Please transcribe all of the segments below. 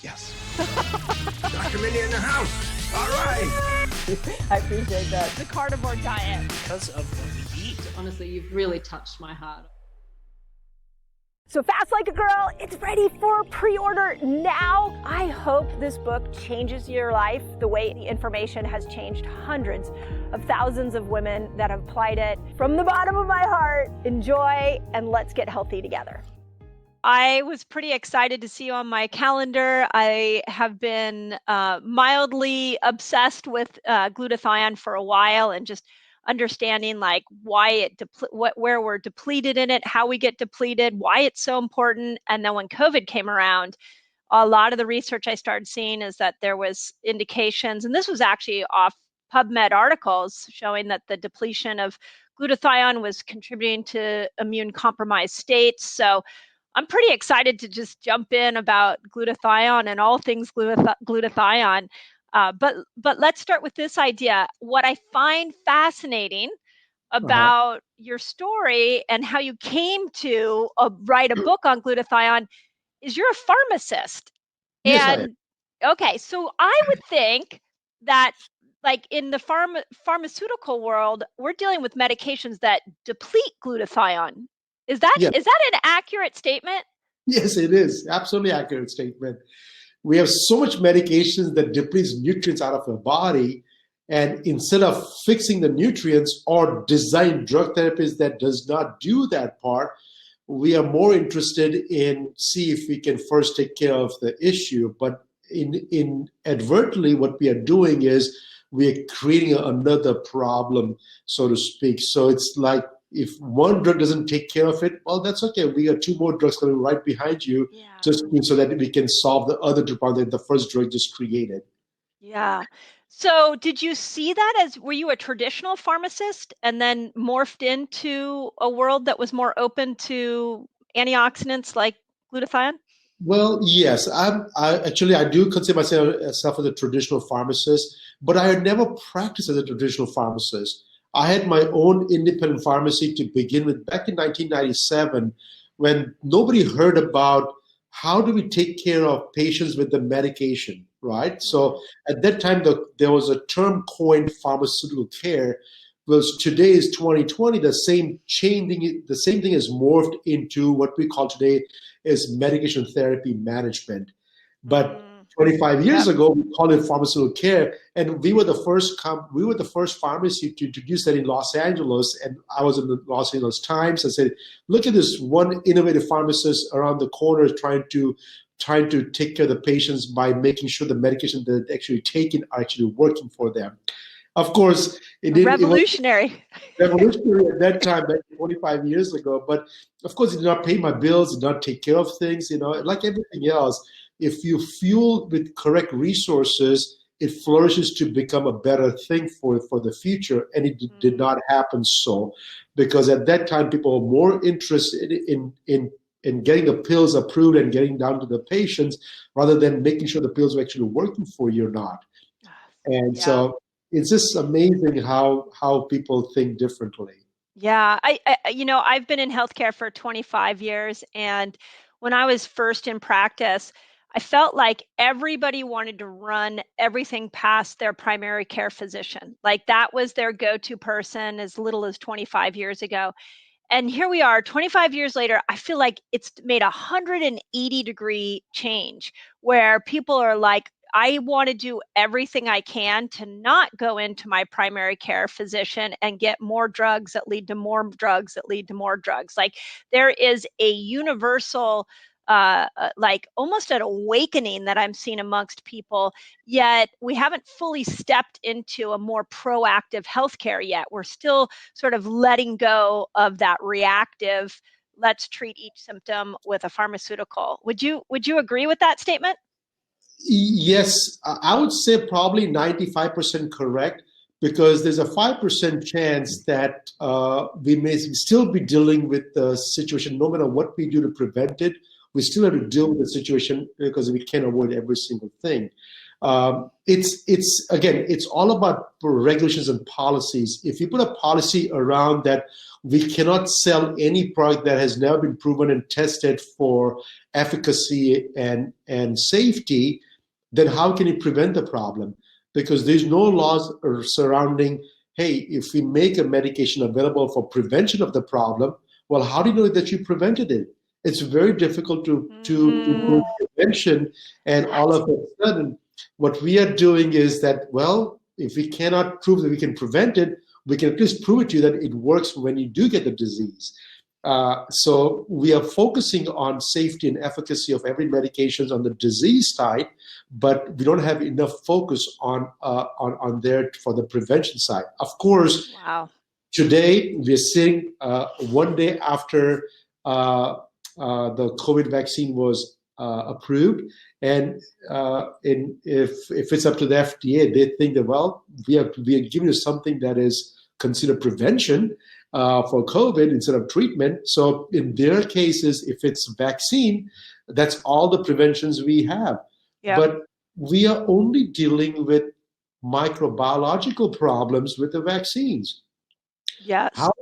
Yes. Dr. Mindy in the house. All right. I appreciate that. The carnivore diet. Because of what we eat. Honestly, you've really touched my heart. So Fast Like a Girl, it's ready for pre-order now. I hope this book changes your life the way the information has changed hundreds of thousands of women that have applied it. From the bottom of my heart, enjoy and let's get healthy together. I was pretty excited to see you on my calendar. I have been mildly obsessed with glutathione for a while, and just understanding like why it where we're depleted in it, how we get depleted, why it's so important. And then when COVID came around, a lot of the research I started seeing is that there was indications, and this was actually off PubMed articles, showing that the depletion of glutathione was contributing to immune compromised states. So I'm pretty excited to just jump in about glutathione and all things glutathione. But let's start with this idea. What I find fascinating about your story and how you came to write a book on glutathione is you're a pharmacist. Yes, and okay, so I would think that like in the pharmaceutical world, we're dealing with medications that deplete glutathione. Is that an accurate statement? Yes, it is. Absolutely accurate statement. We have so much medications that depletes nutrients out of the body, and instead of fixing the nutrients or design drug therapies that does not do that part, we are more interested in see if we can first take care of the issue. But inadvertently, what we are doing is we are creating another problem, so to speak. So it's like, if one drug doesn't take care of it, well, that's okay. We got two more drugs coming right behind you, just so that we can solve the other two problems that the first drug just created. Yeah. So did you see that were you a traditional pharmacist and then morphed into a world that was more open to antioxidants like glutathione? Well, yes. I do consider myself as a traditional pharmacist, but I had never practiced as a traditional pharmacist. I had my own independent pharmacy to begin with back in 1997, when nobody heard about how do we take care of patients with the medication, right? So at that time, there was a term coined pharmaceutical care. Whereas today is 2020, the same thing has morphed into what we call today is medication therapy management. But 25 years ago, we called it pharmaceutical care, and we were the first pharmacy to introduce that in Los Angeles. And I was in the Los Angeles Times. I said, "Look at this one innovative pharmacist around the corner trying to take care of the patients by making sure the medication that they're actually taking are actually working for them." Of course, it was revolutionary at that time, back 25 years ago. But of course, it did not pay my bills, did not take care of things. Like everything else. If you fuel with correct resources, it flourishes to become a better thing for the future. And it did not happen so, because at that time, people were more interested in getting the pills approved and getting down to the patients rather than making sure the pills are actually working for you or not. And so it's just amazing how people think differently. Yeah, I've been in healthcare for 25 years. And when I was first in practice, I felt like everybody wanted to run everything past their primary care physician. Like that was their go-to person as little as 25 years ago. And here we are 25 years later, I feel like it's made a 180-degree change where people are like, I want to do everything I can to not go into my primary care physician and get more drugs that lead to more drugs that lead to more drugs. Like there is a universal like almost an awakening that I'm seeing amongst people, yet we haven't fully stepped into a more proactive healthcare yet. We're still sort of letting go of that reactive, let's treat each symptom with a pharmaceutical. Would you agree with that statement? Yes, I would say probably 95% correct, because there's a 5% chance that we may still be dealing with the situation no matter what we do to prevent it, We still have to deal with the situation because we can't avoid every single thing. It's all about regulations and policies. If you put a policy around that we cannot sell any product that has never been proven and tested for efficacy and safety, then how can you prevent the problem? Because there's no laws surrounding, hey, if we make a medication available for prevention of the problem, well, how do you know that you prevented it? It's very difficult to do prevention, and all of a sudden, what we are doing is that, well, if we cannot prove that we can prevent it, we can at least prove it to you that it works when you do get the disease. So we are focusing on safety and efficacy of every medication on the disease side, but we don't have enough focus on there for the prevention side. Of course, Wow. Today we're seeing 1 day after the COVID vaccine was approved, and if it's up to the FDA, they think that, well, we are giving you something that is considered prevention for COVID instead of treatment. So in their cases, if it's vaccine, that's all the preventions we have. Yeah. But we are only dealing with microbiological problems with the vaccines. Yes. How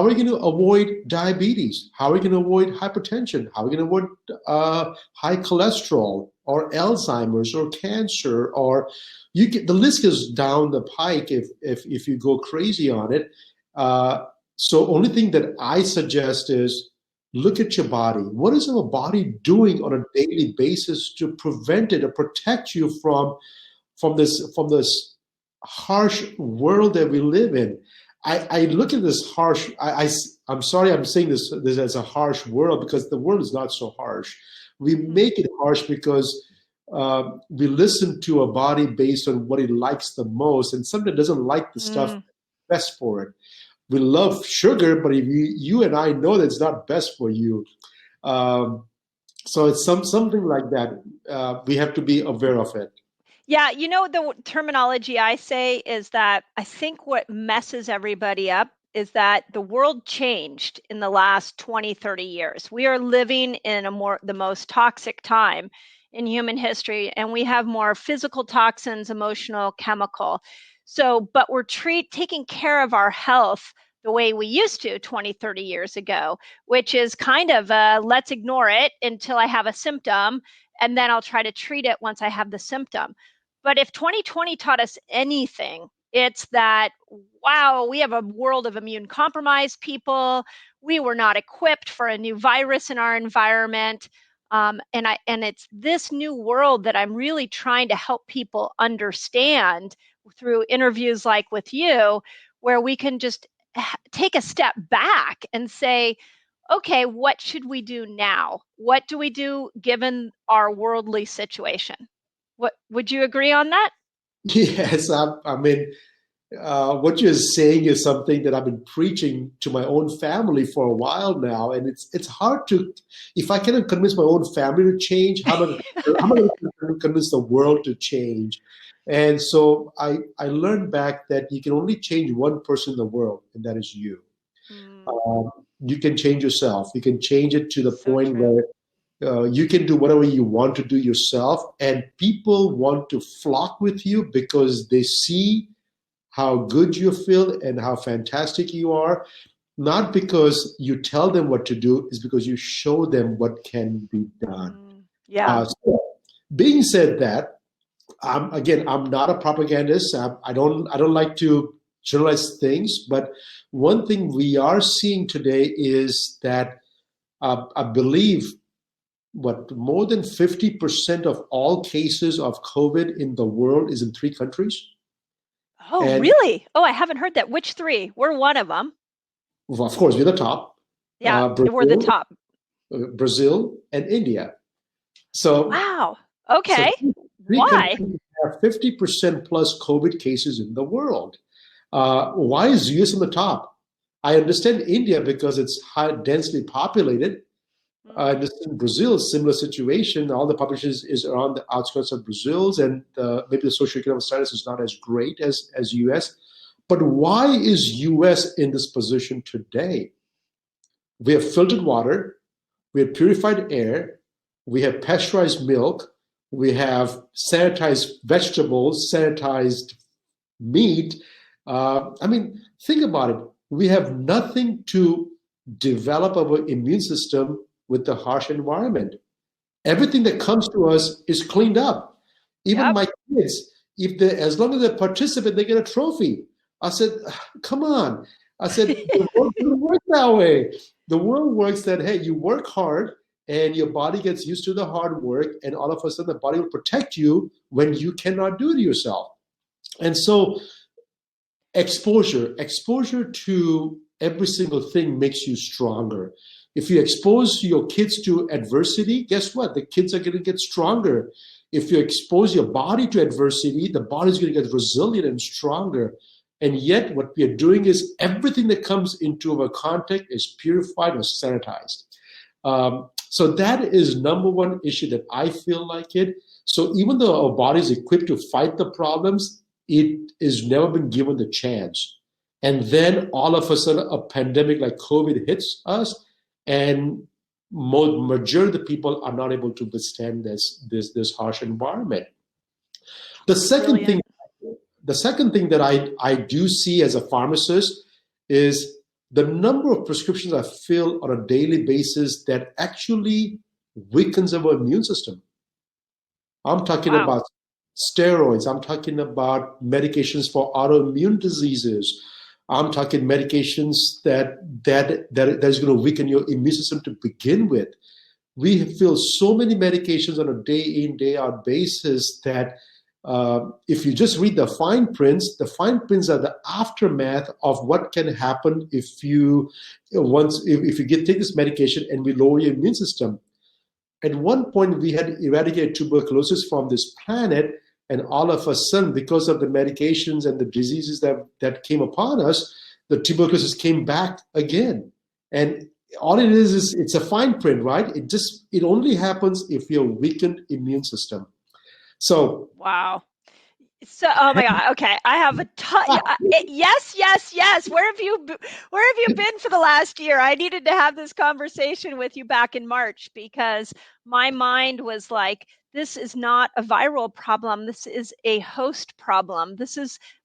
are you going to avoid diabetes? How are you going to avoid hypertension? How are you going to avoid high cholesterol or Alzheimer's or cancer? Or the list goes down the pike if you go crazy on it. So only thing that I suggest is look at your body. What is our body doing on a daily basis to prevent it or protect you from this harsh world that we live in? I look at this harsh. I'm sorry, I'm saying this as a harsh world, because the world is not so harsh. We make it harsh because we listen to a body based on what it likes the most, and sometimes doesn't like the stuff best for it. We love sugar, but if you and I know that it's not best for you. So it's something like that. We have to be aware of it. Yeah, the terminology I say is that I think what messes everybody up is that the world changed in the last 20, 30 years. We are living in the most toxic time in human history, and we have more physical toxins, emotional, chemical. So, but we're taking care of our health the way we used to 20, 30 years ago, which is kind of let's ignore it until I have a symptom, and then I'll try to treat it once I have the symptom. But if 2020 taught us anything, it's that, wow, we have a world of immune compromised people. We were not equipped for a new virus in our environment. And it's this new world that I'm really trying to help people understand through interviews like with you, where we can just take a step back and say, okay, what should we do now? What do we do given our worldly situation? What would you agree on that? Yes, I mean, what you're saying is something that I've been preaching to my own family for a while now, and it's hard to, if I cannot convince my own family to change, how am I going to convince the world to change? And so I learned back that you can only change one person in the world, and that is you. You can change yourself. You can change it to the point where you can do whatever you want to do yourself, and people want to flock with you because they see how good you feel and how fantastic you are, not because you tell them what to do, it's because you show them what can be done. So, being said that, I'm not a propagandist. I don't like to generalize things, but one thing we are seeing today is that I believe more than 50% of all cases of COVID in the world is in 3 countries. Oh, really? Oh, I haven't heard that. Which 3? We're one of them. Well, of course, we're the top. Yeah, we're the top. Brazil and India. So wow. Okay. So why? Have 50% plus COVID cases in the world. Why is US on the top? I understand India because it's densely populated. I understand Brazil, similar situation. All the population is around the outskirts of Brazil, and maybe the socioeconomic status is not as great as US. But why is US in this position today? We have filtered water, we have purified air, we have pasteurized milk, we have sanitized vegetables, sanitized meat. Think about it. We have nothing to develop our immune system with the harsh environment. Everything that comes to us is cleaned up. Even my kids, as long as they participate, they get a trophy. I said, come on. I said, the world doesn't work that way. The world works that, hey, you work hard and your body gets used to the hard work, and all of a sudden the body will protect you when you cannot do it yourself. And so exposure to every single thing makes you stronger. If you expose your kids to adversity, guess what? The kids are going to get stronger. If you expose your body to adversity, the body is going to get resilient and stronger. And yet what we are doing is everything that comes into our contact is purified or sanitized. So that is number one issue that I feel like it. So even though our body is equipped to fight the problems, it has never been given the chance. And then all of a sudden a pandemic like COVID hits us, and majority of the people are not able to withstand this harsh environment. The second thing that I do see as a pharmacist is the number of prescriptions I fill on a daily basis that actually weakens our immune system. I'm talking about steroids. I'm talking about medications for autoimmune diseases. I'm talking medications that is going to weaken your immune system to begin with. We fill so many medications on a day in, day out basis that if you just read the fine prints are the aftermath of what can happen if you take this medication and we lower your immune system. At one point, we had eradicated tuberculosis from this planet, and all of a sudden, because of the medications and the diseases that came upon us, the tuberculosis came back again. And all it is it's a fine print, right? It only happens if you have a weakened immune system. So wow. So, oh my God. Okay, I have a ton. Yes. Where have you been for the last year? I needed to have this conversation with you back in March because my mind was like, this is not a viral problem. This is a host problem.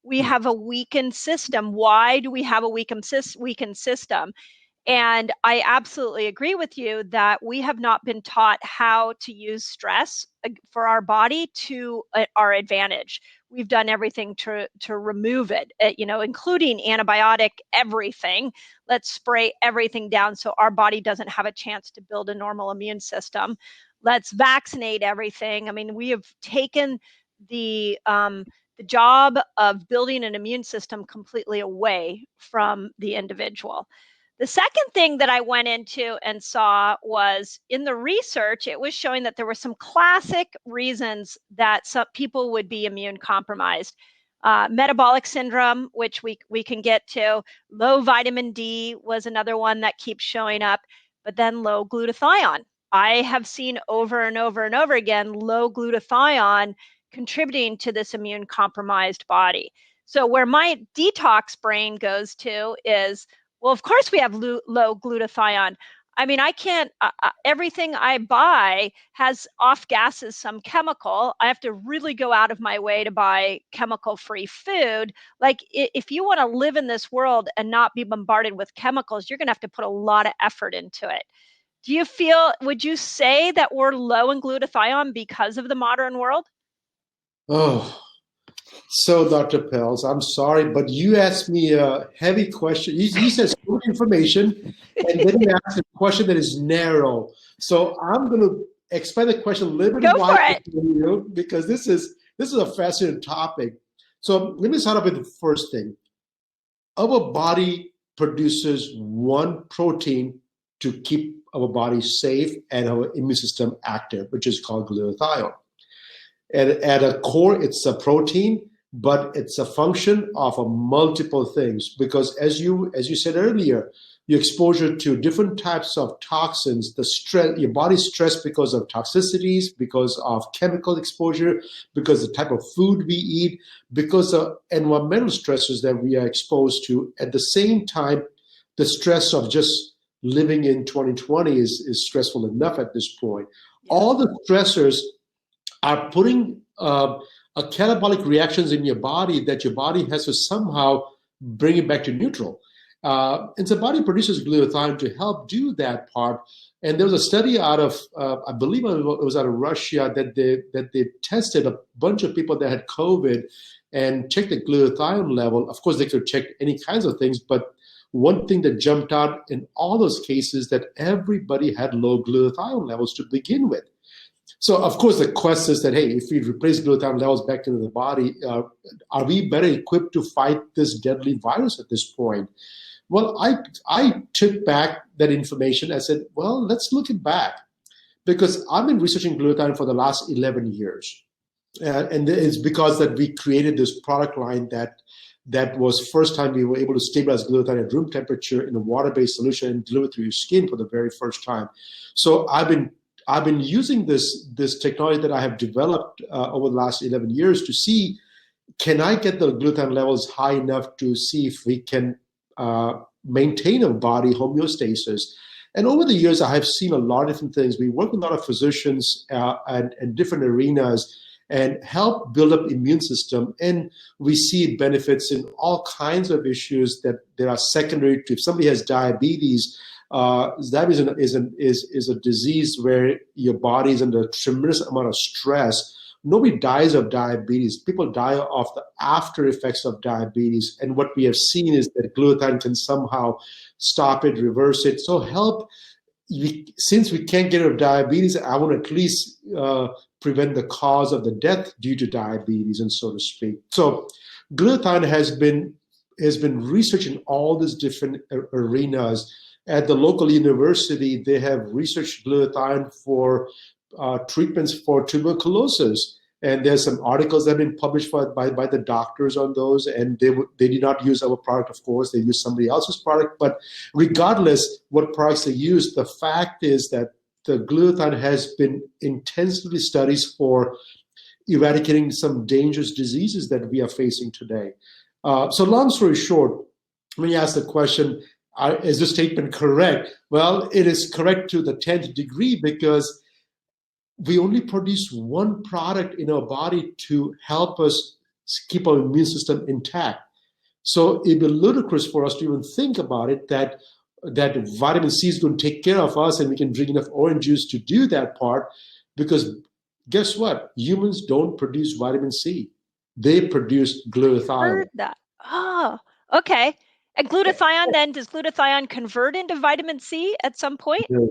We have a weakened system. Why do we have a weakened system? And I absolutely agree with you that we have not been taught how to use stress for our body to our advantage. We've done everything to remove it, including antibiotic, everything. Let's spray everything down so our body doesn't have a chance to build a normal immune system. Let's vaccinate everything. I mean, we have taken the job of building an immune system completely away from the individual. The second thing that I went into and saw was in the research, it was showing that there were some classic reasons that some people would be immune compromised. Metabolic syndrome, which we can get to. Low vitamin D was another one that keeps showing up, but then low glutathione. I have seen over and over and over again, low glutathione contributing to this immune compromised body. So where my detox brain goes to is, well, of course we have low glutathione. I mean, I can't, everything I buy has off gases some chemical. I have to really go out of my way to buy chemical-free food. Like if you want to live in this world and not be bombarded with chemicals, you're going to have to put a lot of effort into it. Would you say that we're low in glutathione because of the modern world? Oh, so Dr. Pelz, I'm sorry, but you asked me a heavy question. You said so much information, and then you asked a question that is narrow. So I'm going to expand the question a little bit wider for you because this is a fascinating topic. So let me start off with the first thing. Our body produces one protein to keep our body safe and our immune system active, which is called glutathione. And at a core, it's a protein, but it's a function of multiple things. Because as you said earlier, your exposure to different types of toxins, the stress, your body's stressed because of toxicities, because of chemical exposure, because of the type of food we eat, because of environmental stressors that we are exposed to. At the same time, the stress of just living in 2020 is stressful enough at this point. All the stressors are putting a catabolic reactions in your body that your body has to somehow bring it back to neutral. And so body produces glutathione to help do that part. And there was a study out of, I believe it was out of Russia, that they tested a bunch of people that had COVID and checked the glutathione level. Of course, they could check any kinds of things, but one thing that jumped out in all those cases that everybody had low glutathione levels to begin with. So, of course, the question is that, hey, if we replace glutathione levels back into the body, are we better equipped to fight this deadly virus at this point? Well, I took back that information. I said, well, let's look it back, because I've been researching glutathione for the last 11 years. And it's because that we created this product line that was first time we were able to stabilize glutathione at room temperature in a water-based solution and deliver through your skin for the very first time. So I've been using this technology that I have developed over the last 11 years to see, can I get the glutathione levels high enough to see if we can maintain a body homeostasis. And over the years, I have seen a lot of different things. We work with a lot of physicians and different arenas and help build up immune system. And we see benefits in all kinds of issues that there are secondary to. If somebody has diabetes, diabetes is a disease where your body is under a tremendous amount of stress. Nobody dies of diabetes. People die of the after effects of diabetes. And what we have seen is that glutathione can somehow stop it, reverse it. So since we can't get rid of diabetes, I want to at least prevent the cause of the death due to diabetes, and so to speak. So glutathione has been researched in all these different arenas. At the local university, they have researched glutathione for treatments for tuberculosis. And there's some articles that have been published by the doctors on those, and they did not use our product, of course. They used somebody else's product. But regardless what products they use, the fact is that the glutathione has been intensively studied for eradicating some dangerous diseases that we are facing today. So long story short, when you ask the question, is this statement correct? Well, it is correct to the 10th degree, because we only produce one product in our body to help us keep our immune system intact. So it'd be ludicrous for us to even think about it, that vitamin C is going to take care of us and we can drink enough orange juice to do that part, because guess what? Humans don't produce vitamin C. They produce glutathione. Heard that. Oh, okay. And glutathione, then, does glutathione convert into vitamin C at some point? No.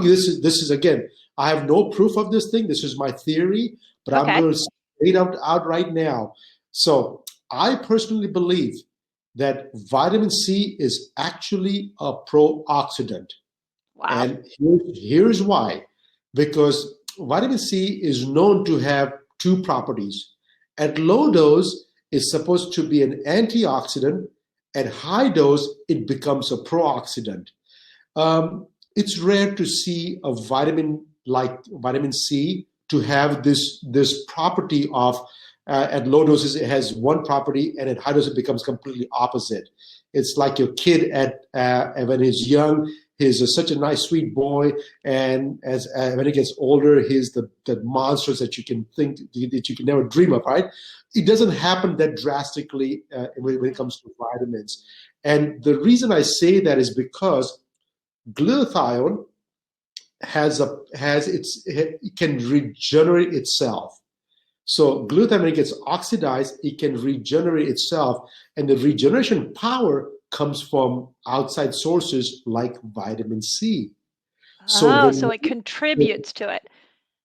This is again, I have no proof of this thing. This is my theory, but okay. I'm going to say it out right now. So I personally believe that vitamin C is actually a pro-oxidant. Wow. And here's why. Because vitamin C is known to have two properties. At low dose, it's supposed to be an antioxidant. At high dose, it becomes a pro-oxidant. It's rare to see a vitamin like vitamin C to have this property of at low doses it has one property, and at high doses it becomes completely opposite. It's like your kid when he's young, he's such a nice sweet boy, and when he gets older, he's the monsters that you can think that you can never dream of. Right? It doesn't happen that drastically when it comes to vitamins, and the reason I say that is because glutathione it can regenerate itself. So glutathione, when it gets oxidized, it can regenerate itself, and the regeneration power comes from outside sources like vitamin C. So it contributes to it.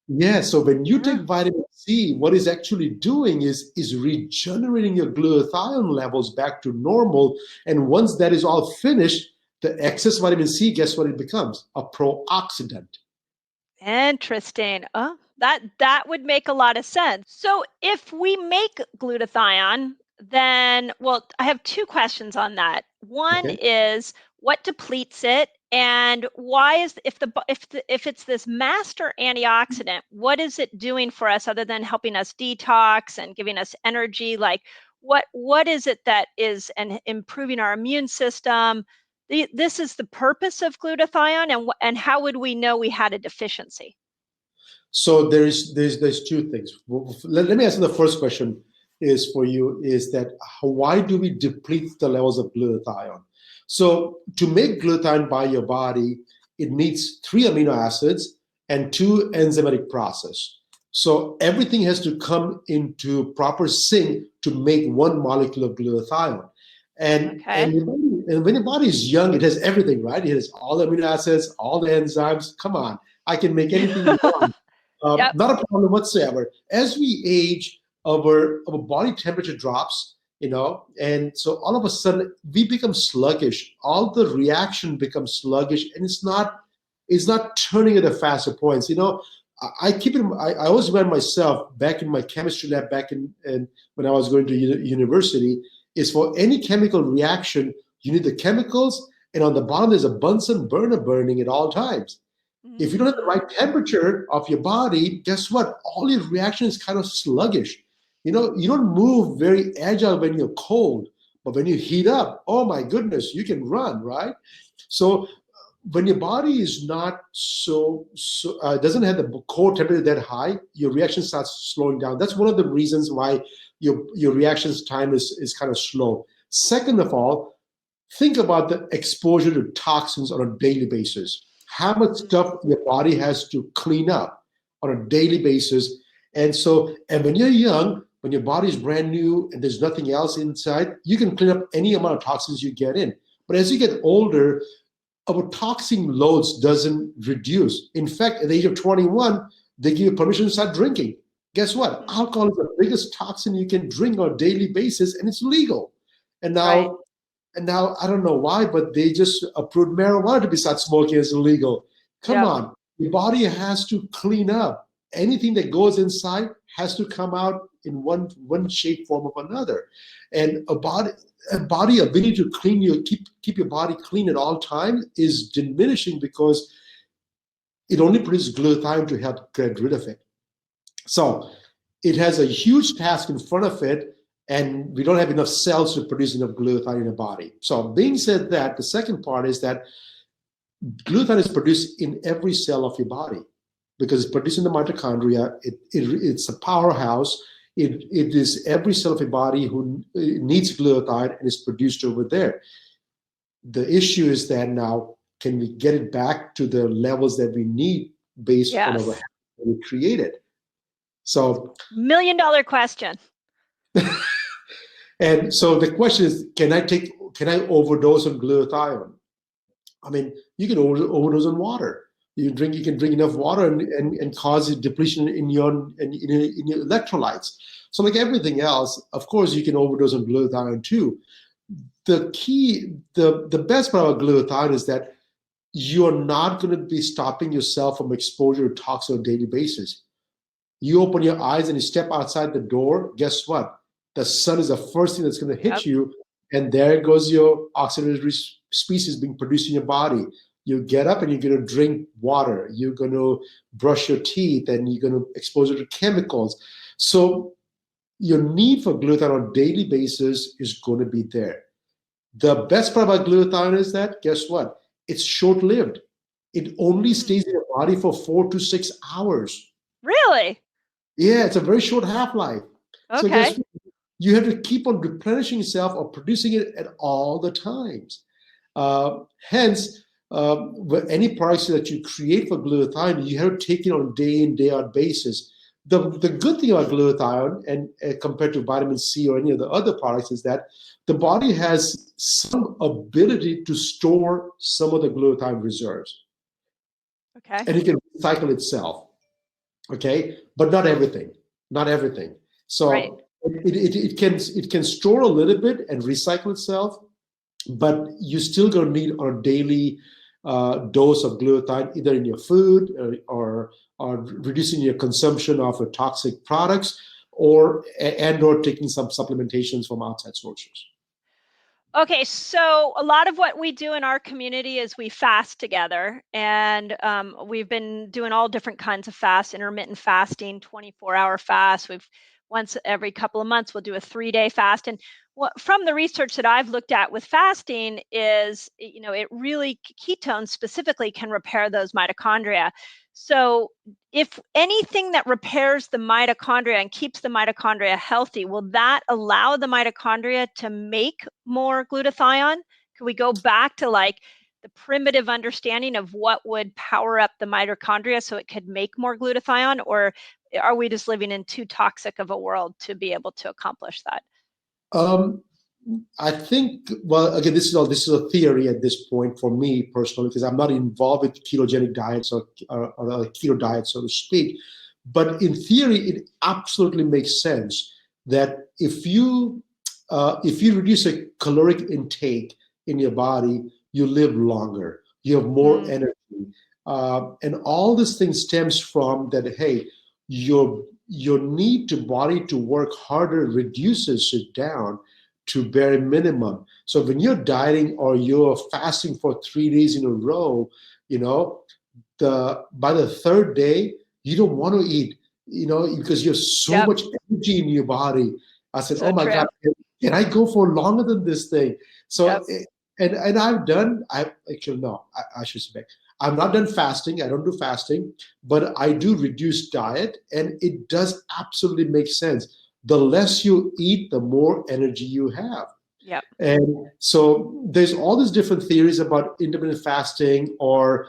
Yeah, so when you take vitamin C, what it's actually doing is regenerating your glutathione levels back to normal, and once that is all finished, the excess vitamin C, guess what it becomes? A pro-oxidant. Interesting. Oh, that would make a lot of sense. So if we make glutathione, then, well, I have two questions on that. One is, what depletes it, and why is if it's this master antioxidant, what is it doing for us other than helping us detox and giving us energy? Like, what is it that is and improving our immune system? this is the purpose of glutathione, and how would we know we had a deficiency? So there's two things. Let me answer the first question is for you is that why do we deplete the levels of glutathione? So to make glutathione by your body, it needs 3 amino acids and 2 enzymatic process. So everything has to come into proper sync to make 1 molecule of glutathione. And when your body is young, it has everything, right? It has all the amino acids, all the enzymes. Come on, I can make anything you want. Yep. Not a problem whatsoever. As we age, our body temperature drops, and so all of a sudden we become sluggish. All the reaction becomes sluggish, and it's not turning at a faster points. I always remind myself back in my chemistry lab back in when I was going to university is for any chemical reaction you need the chemicals, and on the bottom there's a Bunsen burner burning at all times. If you don't have the right temperature of your body, guess what? All your reaction is kind of sluggish. You don't move very agile when you're cold, but when you heat up, oh my goodness, you can run, right? So when your body is not doesn't have the core temperature that high, your reaction starts slowing down. That's one of the reasons why your reactions time is kind of slow. Second of all, think about the exposure to toxins on a daily basis. How much stuff your body has to clean up on a daily basis. And when you're young, when your body is brand new and there's nothing else inside, you can clean up any amount of toxins you get in. But as you get older, our toxin loads doesn't reduce. In fact, at the age of 21, they give you permission to start drinking. Guess what? Alcohol is the biggest toxin you can drink on a daily basis, and it's legal. And now, I don't know why, but they just approved marijuana to be start smoking as illegal. Come on, your body has to clean up. Anything that goes inside has to come out in one shape, form, or another. And a body ability to keep your body clean at all times is diminishing because it only produces glutathione to help get rid of it. So it has a huge task in front of it, and we don't have enough cells to produce enough glutathione in the body. So being said that, the second part is that glutathione is produced in every cell of your body because it's produced in the mitochondria. It's a powerhouse. It is every cell of your body who needs glutathione and is produced over there. The issue is that now, can we get it back to the levels that we need based on our habits that we created? So, $1 million question. And so the question is, can I overdose on glutathione? I mean, you can overdose on water. You can drink enough water and cause a depletion in your electrolytes. So like everything else, of course, you can overdose on glutathione too. The best part about glutathione is that you're not going to be stopping yourself from exposure to toxins on a daily basis. You open your eyes and you step outside the door, guess what? The sun is the first thing that's going to hit you, and there goes your oxidative species being produced in your body. You get up and you're going to drink water. You're going to brush your teeth, and you're going to expose it to chemicals. So your need for glutathione on a daily basis is going to be there. The best part about glutathione is that, guess what? It's short-lived. It only stays in your body for 4 to 6 hours. Really? Yeah, it's a very short half-life. Okay. So guess what? You have to keep on replenishing yourself or producing it at all the times. Hence, any products that you create for glutathione, you have to take it on a day in, day out basis. The good thing about glutathione, and compared to vitamin C or any of the other products, is that the body has some ability to store some of the glutathione reserves. Okay. And it can recycle itself. Okay, but not everything. Not everything. So it can store a little bit and recycle itself, but you still gonna need a daily dose of glutathione, either in your food or reducing your consumption of toxic products, or taking some supplementations from outside sources. Okay, so a lot of what we do in our community is we fast together, and we've been doing all different kinds of fasts: intermittent fasting, 24-hour fast. Once every couple of months, we'll do a 3-day fast. And from the research that I've looked at with fasting is, it really, ketones specifically can repair those mitochondria. So if anything that repairs the mitochondria and keeps the mitochondria healthy, will that allow the mitochondria to make more glutathione? Can we go back to like the primitive understanding of what would power up the mitochondria so it could make more glutathione? Or are we just living in too toxic of a world to be able to accomplish that? I think, well, again, this is a theory at this point for me personally, because I'm not involved with ketogenic diets or keto diets, so to speak. But in theory, it absolutely makes sense that if you reduce a caloric intake in your body, you live longer, you have more energy, and all this thing stems from that. Hey, your need to body to work harder reduces it down to bare minimum. So when you're dieting or you're fasting for 3 days in a row, by the third day, you don't want to eat, because you have so much energy in your body. I said, So oh my true. God, can I go for longer than this thing? So, and I should say, I've not done fasting. I don't do fasting, but I do reduce diet, and it does absolutely make sense. The less you eat, the more energy you have. Yep. And so there's all these different theories about intermittent fasting or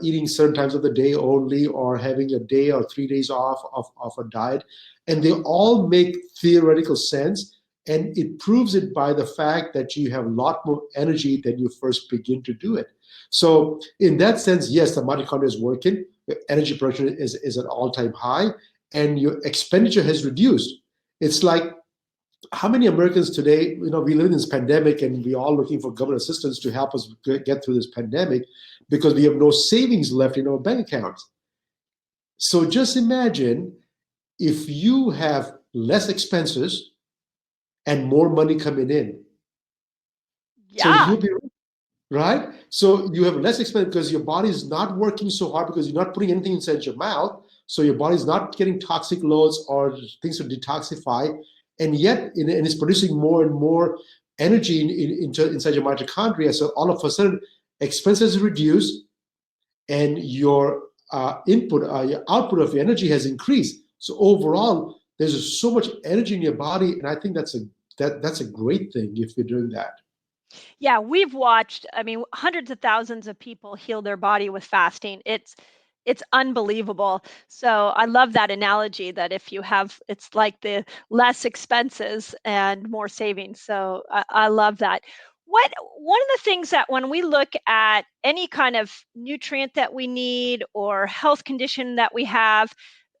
eating certain times of the day only, or having a day or 3 days off of a diet. And they all make theoretical sense. And it proves it by the fact that you have a lot more energy than you first begin to do it. So in that sense, yes, the mitochondria is working. Your energy production is at all-time high, and your expenditure has reduced. It's like, how many Americans today, we live in this pandemic and we're all looking for government assistance to help us get through this pandemic because we have no savings left in our bank accounts. So just imagine if you have less expenses and more money coming in. Yeah. So you'll be right. So you have less expense because your body is not working so hard because you're not putting anything inside your mouth. So your body is not getting toxic loads or things to detoxify, and yet and it's producing more and more energy inside your mitochondria. So all of a sudden, expenses reduce, and your your output of energy has increased. So overall, there's so much energy in your body, and I think that's a great thing if you're doing that. Yeah, we've watched, hundreds of thousands of people heal their body with fasting. It's unbelievable. So I love that analogy that if you have, it's like the less expenses and more savings. So I love that. One of the things that when we look at any kind of nutrient that we need or health condition that we have,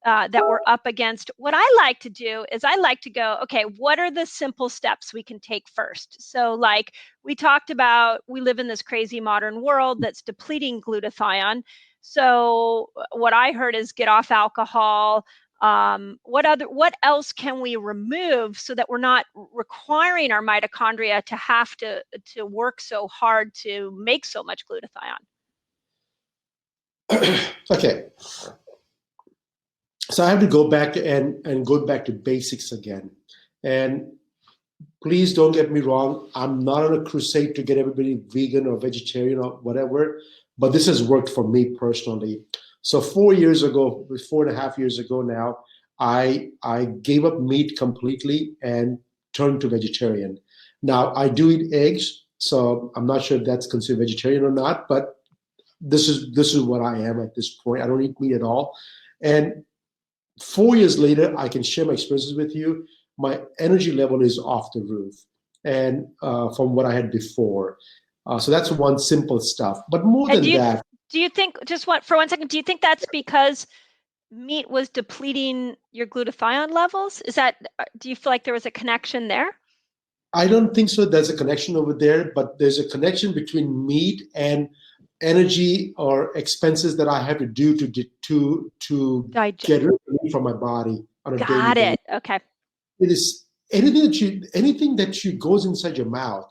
that we're up against, what I like to do is I like to go, okay, what are the simple steps we can take first? So like we talked about, we live in this crazy modern world that's depleting glutathione. So what I heard is get off alcohol. What else can we remove so that we're not requiring our mitochondria to have to work so hard to make so much glutathione? Okay. So I have to go back and go back to basics again. And please don't get me wrong. I'm not on a crusade to get everybody vegan or vegetarian or whatever, but this has worked for me personally. So 4.5 years ago now, I gave up meat completely and turned to vegetarian. Now I do eat eggs, so I'm not sure if that's considered vegetarian or not, but this is what I am at this point. I don't eat meat at all. And 4 years later, I can share my experiences with you. My energy level is off the roof, and from what I had before. So that's one simple stuff. But more than that, do you think, for 1 second, do you think that's because meat was depleting your glutathione levels? Do you feel like there was a connection there? I don't think so. There's a connection over there, but there's a connection between meat and energy or expenses that I have to do to get rid of meat from my body on a daily basis. Got it. Okay. It is anything that goes inside your mouth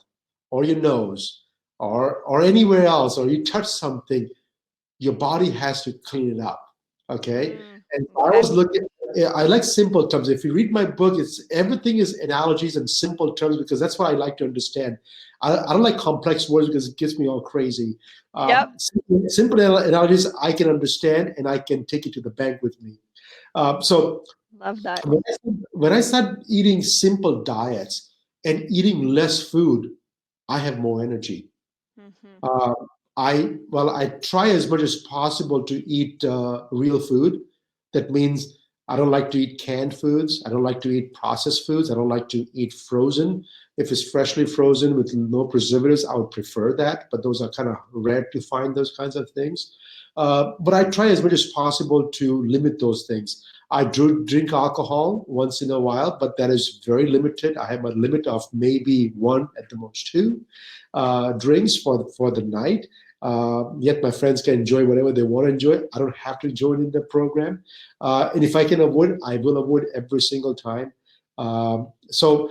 or your nose or anywhere else, or you touch something, your body has to clean it up. Okay. And I was looking I like simple terms. If you read my book, everything is analogies and simple terms because that's what I like to understand. I don't like complex words because it gets me all crazy. Yep. Simple analogies I can understand and I can take it to the bank with me. So Love that. when I start eating simple diets and eating less food, I have more energy. Mm-hmm. I try as much as possible to eat real food. That means I don't like to eat canned foods. I don't like to eat processed foods. I don't like to eat frozen. If it's freshly frozen with no preservatives, I would prefer that. But those are kind of rare to find those kinds of things. But I try as much as possible to limit those things. I do drink alcohol once in a while, but that is very limited. I have a limit of maybe one, at the most two drinks for the night. Yet my friends can enjoy whatever they want to enjoy. I don't have to join in the program. And if I can avoid, I will avoid every single time. So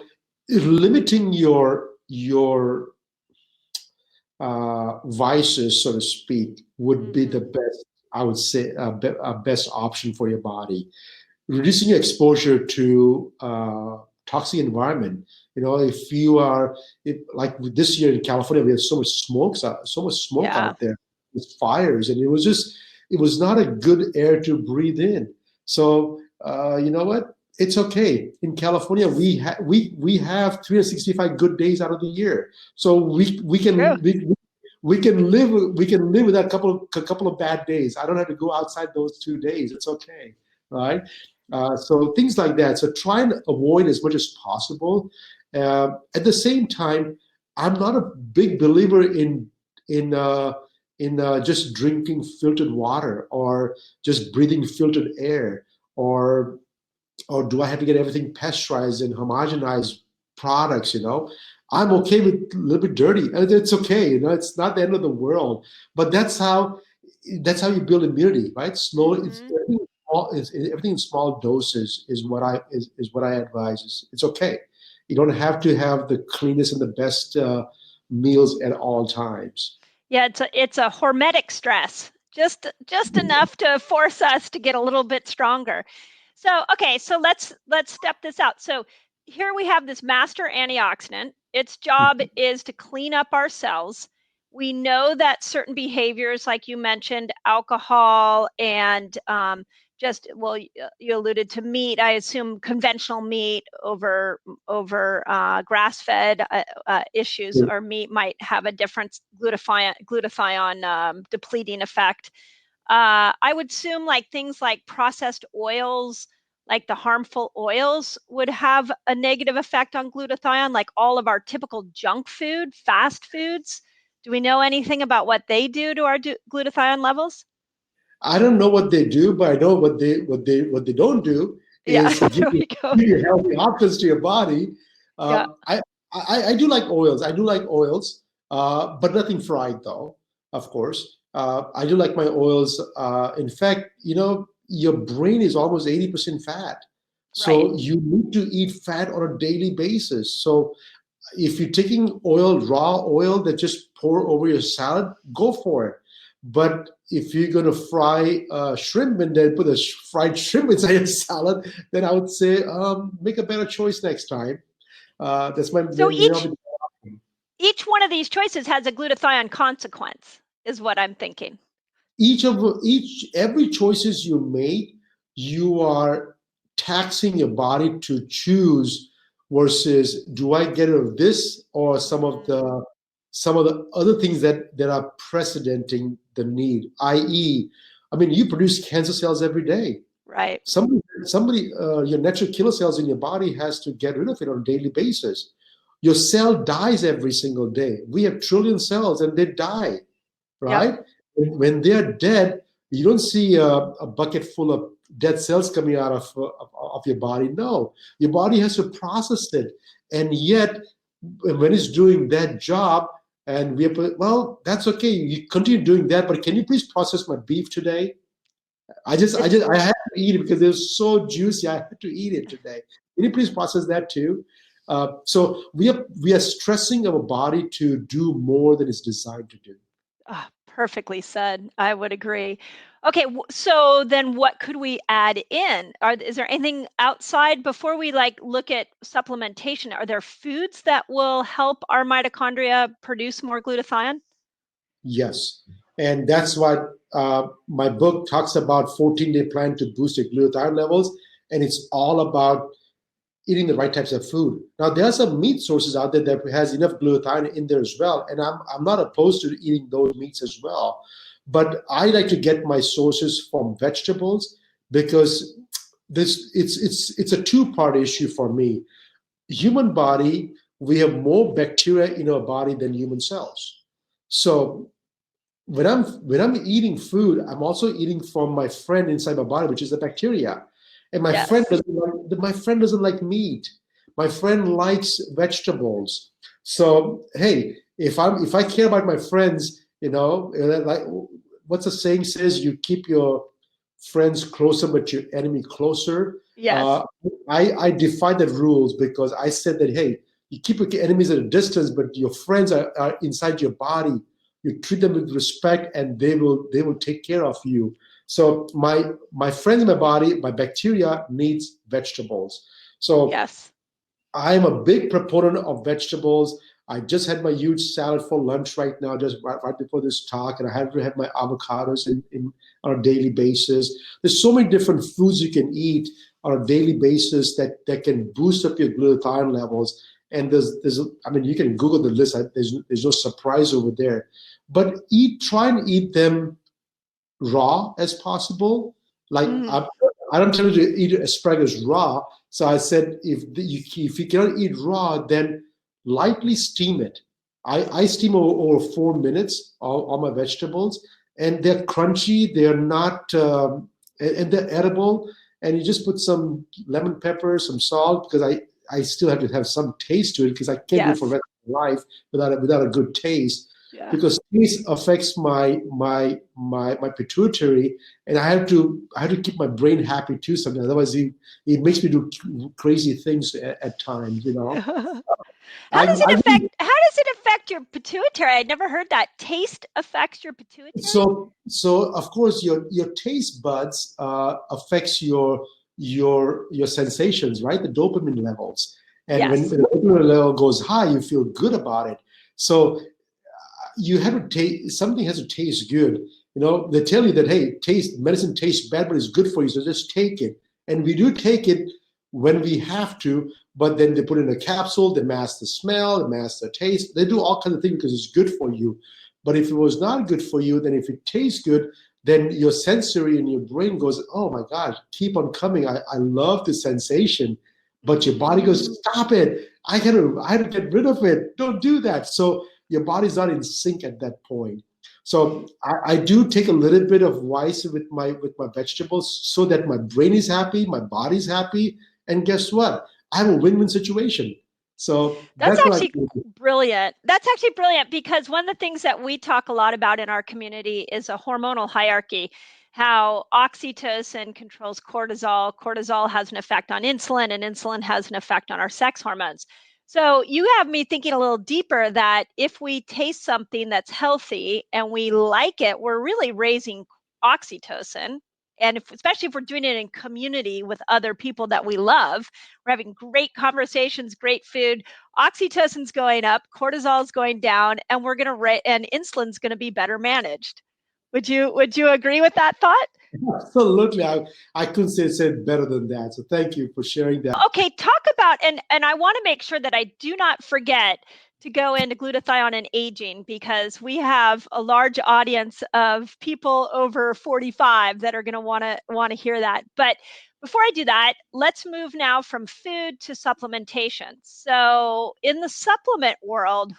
limiting your vices, so to speak, would be the best, I would say, best option for your body. Reducing your exposure to toxic environment. If you are, like this year in California, we have so much smoke out there with fires, and it was not a good air to breathe in. So you know what? It's okay. In California, we have 365 good days out of the year, so we can live with that couple of bad days. I don't have to go outside those 2 days. It's okay, right? So things like that. So try and avoid as much as possible. At the same time, I'm not a big believer in just drinking filtered water or just breathing filtered air, or do I have to get everything pasteurized and homogenized products? I'm okay with a little bit dirty, and it's okay. It's not the end of the world. But that's how you build immunity, right? Slowly. Everything in small doses is what I advise. It's okay. You don't have to have the cleanest and the best meals at all times. Yeah, it's a hormetic stress, just enough to force us to get a little bit stronger. So okay, so let's step this out. So here we have this master antioxidant. Its job is to clean up our cells. We know that certain behaviors, like you mentioned, alcohol and you alluded to meat. I assume conventional meat over grass-fed issues or meat might have a different glutathione depleting effect. I would assume like things like processed oils, like the harmful oils, would have a negative effect on glutathione, like all of our typical junk food, fast foods. Do we know anything about what they do to our glutathione levels? I don't know what they do, but I know what they don't do is give you healthy options to your body. I do like oils. I do like oils, but nothing fried though, of course. I do like my oils. In fact, your brain is almost 80% fat. So you need to eat fat on a daily basis. So if you're taking raw oil that just pour over your salad, go for it. But if you're going to fry shrimp and then put a fried shrimp inside your salad, then I would say make a better choice next time. That's my. So each one of these choices has a glutathione consequence, is what I'm thinking. Every choices you make, you are taxing your body to choose versus do I get rid of this or some of the other things that are precedenting the need, i.e., you produce cancer cells every day. Right. Somebody, your natural killer cells in your body has to get rid of it on a daily basis. Your cell dies every single day. We have trillion cells and they die, right? Yep. When they're dead, you don't see a bucket full of dead cells coming out of your body. No, your body has to process it. And yet, when it's doing that job, and that's okay. You continue doing that, but can you please process my beef today? I had to eat it because it was so juicy. I had to eat it today. Can you please process that too? So we are stressing our body to do more than it's designed to do. Perfectly said. I would agree. Okay, so then what could we add in? Is there anything outside before we like look at supplementation? Are there foods that will help our mitochondria produce more glutathione? Yes. And that's what my book talks about 14-day plan to boost your glutathione levels. And it's all about eating the right types of food. Now, there are some meat sources out there that has enough glutathione in there as well. And I'm not opposed to eating those meats as well. But I like to get my sources from vegetables because it's a two-part issue for me. Human body, we have more bacteria in our body than human cells. So when I'm eating food, I'm also eating from my friend inside my body, which is the bacteria. And my Yes. friend doesn't like meat. My friend likes vegetables. So hey, if I care about my friends, like what's the saying says, you keep your friends closer, but your enemy closer. Yes. I defied the rules because I said that, hey, you keep your enemies at a distance, but your friends are inside your body. You treat them with respect, and they will take care of you. So my friends in my body, my bacteria needs vegetables. So Yes. I'm a big proponent of vegetables. I just had my huge salad for lunch right now, just right before this talk, and I have to have my avocados on a daily basis. There's so many different foods you can eat on a daily basis that can boost up your glutathione levels. And you can Google the list. There's no surprise over there. But try and eat them raw as possible. Like I don't tell you to eat asparagus raw. So I said, if you cannot eat raw, then lightly steam it. I steam over 4 minutes all my vegetables, and they're crunchy. They're not, and they're edible. And you just put some lemon pepper, some salt, because I still have to have some taste to it, because I can't do it for the rest of my life without a good taste. Yeah. Because taste affects my pituitary, and I have to keep my brain happy too sometimes. Otherwise, it makes me do crazy things at times. How does it affect your pituitary? I'd never heard that. Taste affects your pituitary? So of course your taste buds affects your sensations, right? The dopamine levels. And Yes. when the dopamine level goes high, you feel good about it. So you have to taste, something has to taste good. They tell you that, hey, medicine tastes bad, but it's good for you, so just take it. And we do take it when we have to, but then they put it in a capsule, they mask the smell, they mask the taste. They do all kinds of things because it's good for you. But if it was not good for you, then if it tastes good, then your sensory in your brain goes, oh my gosh, keep on coming. I love the sensation. But your body goes, stop it. I had to get rid of it. Don't do that. So your body's not in sync at that point. So I do take a little bit of rice with my vegetables so that my brain is happy, my body's happy, and guess what? I have a win-win situation. So that's actually brilliant. That's actually brilliant, because one of the things that we talk a lot about in our community is a hormonal hierarchy. How oxytocin controls cortisol. Cortisol has an effect on insulin, and insulin has an effect on our sex hormones. So you have me thinking a little deeper that if we taste something that's healthy and we like it, we're really raising oxytocin. And especially if we're doing it in community with other people that we love, we're having great conversations, great food, oxytocin's going up, cortisol's going down, and and insulin's going to be better managed. Would you agree with that thought? Absolutely. I couldn't say it better than that. So thank you for sharing that. Okay, talk about, and I want to make sure that I do not forget to go into glutathione and aging, because we have a large audience of people over 45 that are going to want to hear that. But before I do that, let's move now from food to supplementation. So in the supplement world,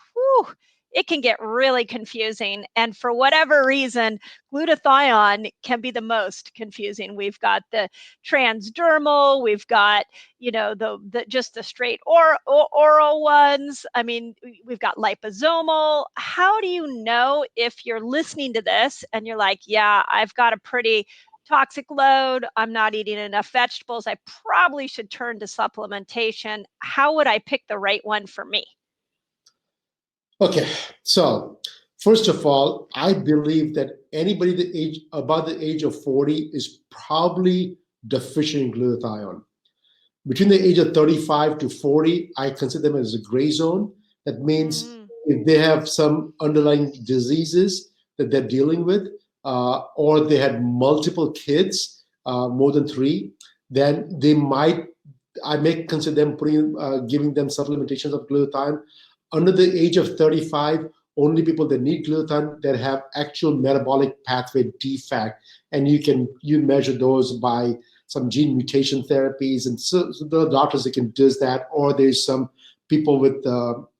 it can get really confusing. And for whatever reason, glutathione can be the most confusing. We've got the transdermal, we've got, the just the straight oral ones. I mean, we've got liposomal. How do you know if you're listening to this and you're like, yeah, I've got a pretty toxic load, I'm not eating enough vegetables, I probably should turn to supplementation? How would I pick the right one for me? Okay, so First of all, I believe that anybody above the age of 40 is probably deficient in glutathione. Between the age of 35 to 40, I consider them as a gray zone. That means if they have some underlying diseases that they're dealing with, or they had multiple kids, more than 3, then I may consider them giving them supplementations of glutathione. Under the age of 35, only people that need glutathione that have actual metabolic pathway defect, and you measure those by some gene mutation therapies, and so the doctors that can do that, or there's some people with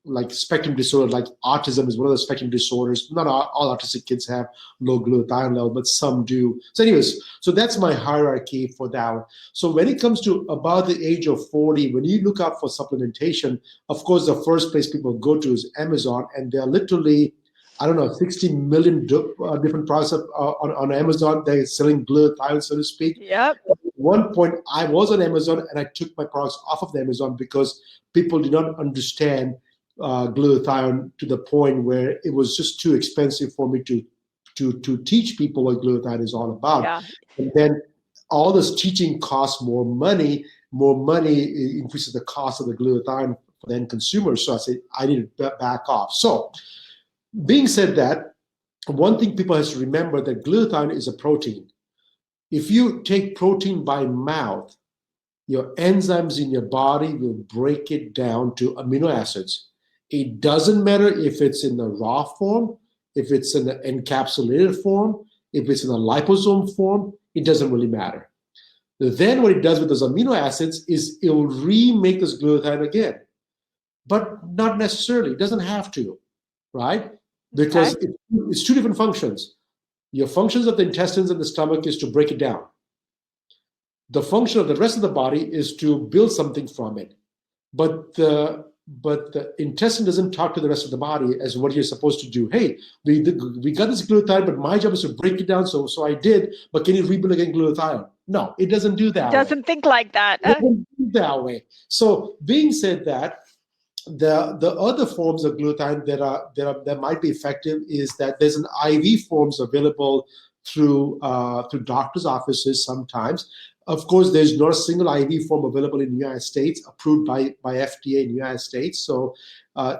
like spectrum disorder, like autism is one of the spectrum disorders. Not all autistic kids have low glutathione level, but some do. So anyways, so that's my hierarchy for that one. So when it comes to about the age of 40, when you look up for supplementation, of course, the first place people go to is Amazon, and there are literally, I don't know, 60 million different products on Amazon. They're selling glutathione, so to speak. Yep. At one point, I was on Amazon, and I took my products off of the Amazon because people did not understand glutathione to the point where it was just too expensive for me to teach people what glutathione is all about. Yeah. And then all this teaching costs more money. More money increases the cost of the glutathione for the end consumer. So I said, I need to back off. So being said that, one thing people have to remember that glutathione is a protein. If you take protein by mouth, your enzymes in your body will break it down to amino acids. It doesn't matter if it's in the raw form, if it's in the encapsulated form, if it's in a liposome form, it doesn't really matter. Then what it does with those amino acids is it will remake this glutathione again, but not necessarily. It doesn't have to, right? Because it's 2 different functions. Your functions of the intestines and the stomach is to break it down. The function of the rest of the body is to build something from it. But the intestine doesn't talk to the rest of the body as what you're supposed to do. Hey, we got this glutathione, but my job is to break it down, so I did, but can you rebuild again glutathione? No, it doesn't do that. It doesn't think like that. It doesn't do that way. So being said that, the other forms of glutathione that might be effective is that there's an IV forms available through doctors' offices sometimes. Of course, there's not a single IV form available in the United States, approved by FDA in the United States. So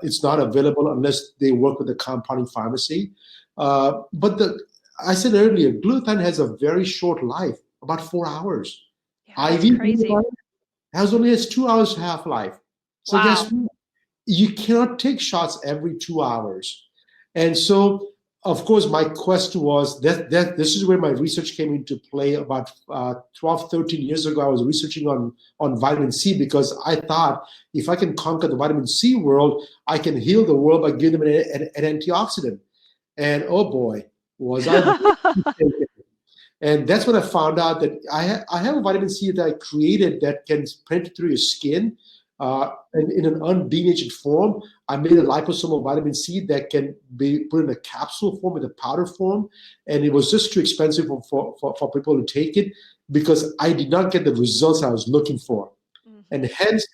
it's not available unless they work with a compounding pharmacy. But I said earlier, glutathione has a very short life, about 4 hours. Yeah, IV crazy. only has 2 hours half-life. So Wow. guess what? You cannot take shots every 2 hours. And so, of course, my quest was that this is where my research came into play. About 12, 13 years ago, I was researching on vitamin C because I thought if I can conquer the vitamin C world, I can heal the world by giving them an antioxidant. And oh boy, was I mistaken. And that's when I found out that I have a vitamin C that I created that can penetrate through your skin. And in an undenatured form, I made a liposomal vitamin C that can be put in a capsule form, in a powder form, and it was just too expensive for people to take it because I did not get the results I was looking for. Mm-hmm. And hence,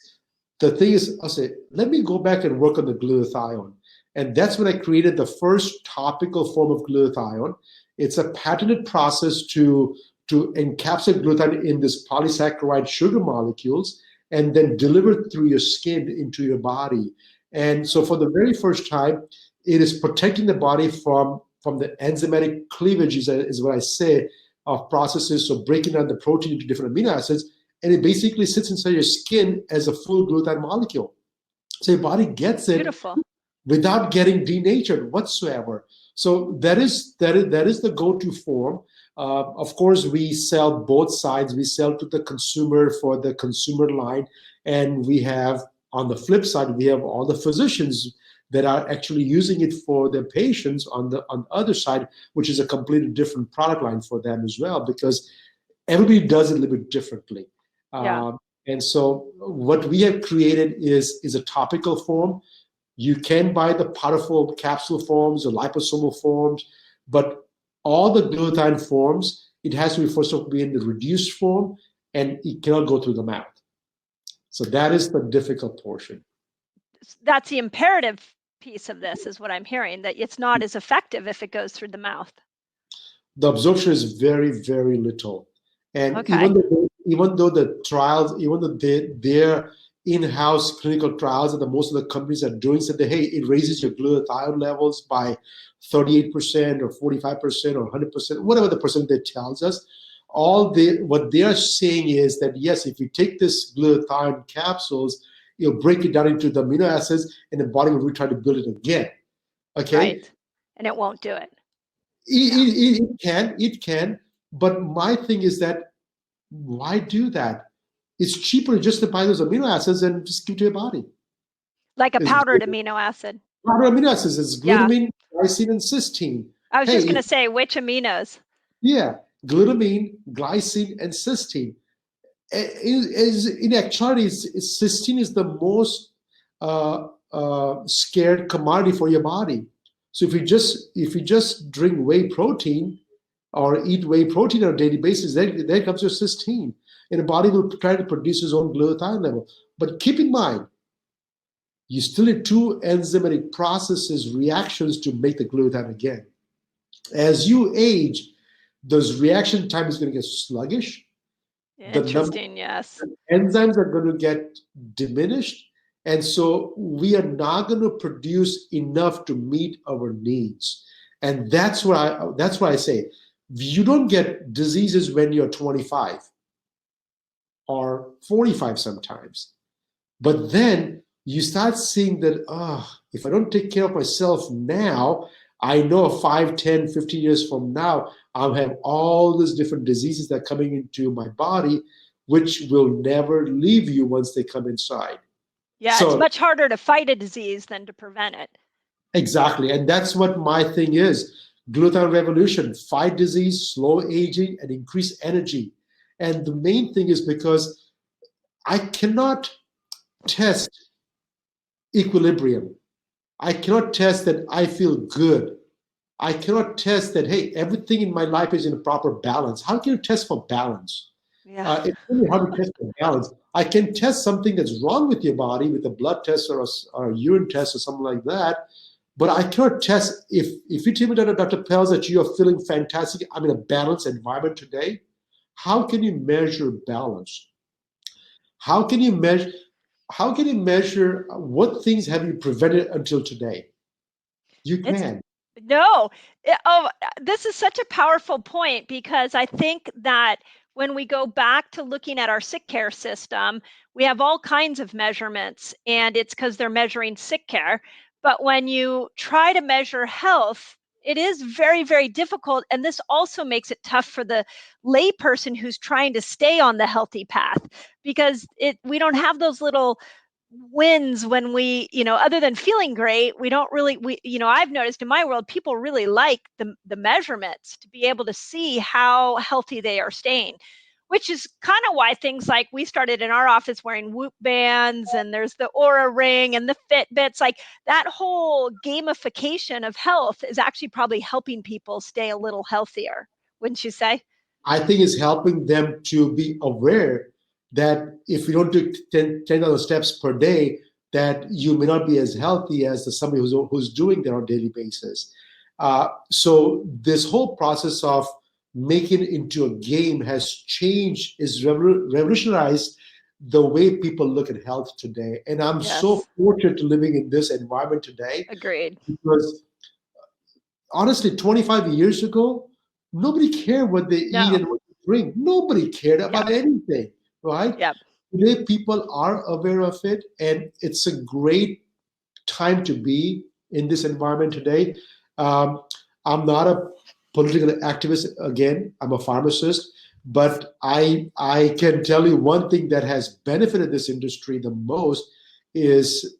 the thing is, I said, let me go back and work on the glutathione. And that's when I created the first topical form of glutathione. It's a patented process to encapsulate glutathione in this polysaccharide sugar molecules and then delivered through your skin into your body. And so for the very first time, it is protecting the body from the enzymatic cleavage, is what I say, of processes, so breaking down the protein into different amino acids, and it basically sits inside your skin as a full glutathione molecule. So your body gets it Beautiful. without getting denatured whatsoever. So that is the go-to form. Of course, we sell both sides. We sell to the consumer for the consumer line, and we have, on the flip side, we have all the physicians that are actually using it for their patients on the other side, which is a completely different product line for them as well, because everybody does it a little bit differently. Yeah. And so what we have created is a topical form. You can buy the powder form, capsule forms, or liposomal forms, but all the glutathione forms, it has to be first of all be in the reduced form, and it cannot go through the mouth. So that is the difficult portion. That's the imperative piece of this is what I'm hearing, that it's not as effective if it goes through the mouth. The absorption is very, very little. And Okay. even though the trials, even though their in-house clinical trials that most of the companies are doing said that, hey, it raises your glutathione levels by 38% or 45% or 100%, whatever the percent they tells us, what they are saying is that, yes, if you take this glutathione capsules, you'll break it down into the amino acids and the body will try to build it again. Okay. Right. And it won't do it. It can, but my thing is that why do that? It's cheaper just to buy those amino acids and just give to your body. Like a powdered amino acid. Powdered amino acids is glutamine, glycine, and cysteine. I was just going to say, which aminos? Yeah, glutamine, glycine, and cysteine. In actuality, cysteine is the most scared commodity for your body. So if you just drink whey protein or eat whey protein on a daily basis, there comes your cysteine, and the body will try to produce its own glutathione level. But keep in mind, you still need two enzymatic processes, reactions to make the glutathione again. As you age, those reaction time is going to get sluggish. Interesting, yes. Enzymes are going to get diminished. And so we are not going to produce enough to meet our needs. And that's why I say, you don't get diseases when you're 25 or 45 sometimes. But then you start seeing that, if I don't take care of myself now, I know 5, 10, 15 years from now, I'll have all these different diseases that are coming into my body, which will never leave you once they come inside. Yeah, so, it's much harder to fight a disease than to prevent it. Exactly. And that's what my thing is. Glutathione revolution, fight disease, slow aging, and increase energy. And the main thing is because I cannot test equilibrium. I cannot test that I feel good. I cannot test that, hey, everything in my life is in a proper balance. How can you test for balance? Yeah. It's really hard to test for balance. I can test something that's wrong with your body with a blood test or a urine test or something like that, but I cannot test if you tell me, Dr. Pelz, that you are feeling fantastic, I'm in a balanced environment today. How can you measure balance? How can you measure what things have you prevented until today? You can. No. Oh, this is such a powerful point, because I think that when we go back to looking at our sick care system, we have all kinds of measurements, and it's because they're measuring sick care. But when you try to measure health, it is very, very difficult. And this also makes it tough for the layperson who's trying to stay on the healthy path, because we don't have those little wins when we, other than feeling great, we don't really, I've noticed in my world, people really like the measurements to be able to see how healthy they are staying, which is kind of why things like we started in our office wearing Whoop bands, and there's the Aura Ring and the Fitbits. Like that whole gamification of health is actually probably helping people stay a little healthier, wouldn't you say? I think it's helping them to be aware that if you don't do 10,000 steps per day, that you may not be as healthy as somebody who's doing that on a daily basis. So this whole process of making it into a game has revolutionized the way people look at health today. And I'm so fortunate to living in this environment today. Agreed. Because honestly, 25 years ago, nobody cared what they eat and what they drink. Nobody cared about anything. Right? Yep. Today, people are aware of it, and it's a great time to be in this environment today. I'm not a political activist. Again, I'm a pharmacist, but I can tell you one thing that has benefited this industry the most is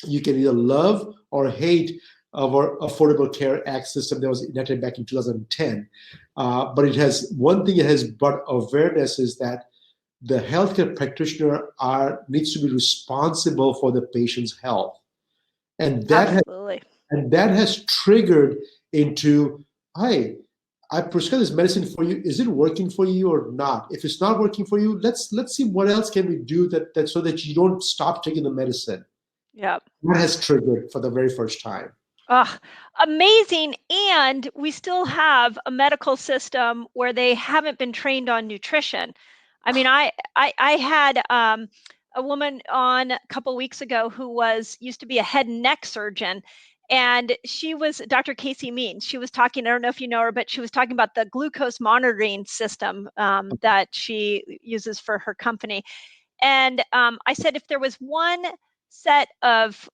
you can either love or hate our Affordable Care Act system that was enacted back in 2010. But it has one thing it has brought awareness is that the healthcare practitioner needs to be responsible for the patient's health, and that has triggered into, hey, I prescribe this medicine for you. Is it working for you or not? If it's not working for you, let's see what else can we do that so that you don't stop taking the medicine. Yeah. That has triggered for the very first time. Amazing. And we still have a medical system where they haven't been trained on nutrition. I mean, I had a woman on a couple weeks ago who used to be a head and neck surgeon. And she was Dr. Casey Means. She was talking, I don't know if you know her, but she was talking about the glucose monitoring system that she uses for her company. And I said, if there was one set of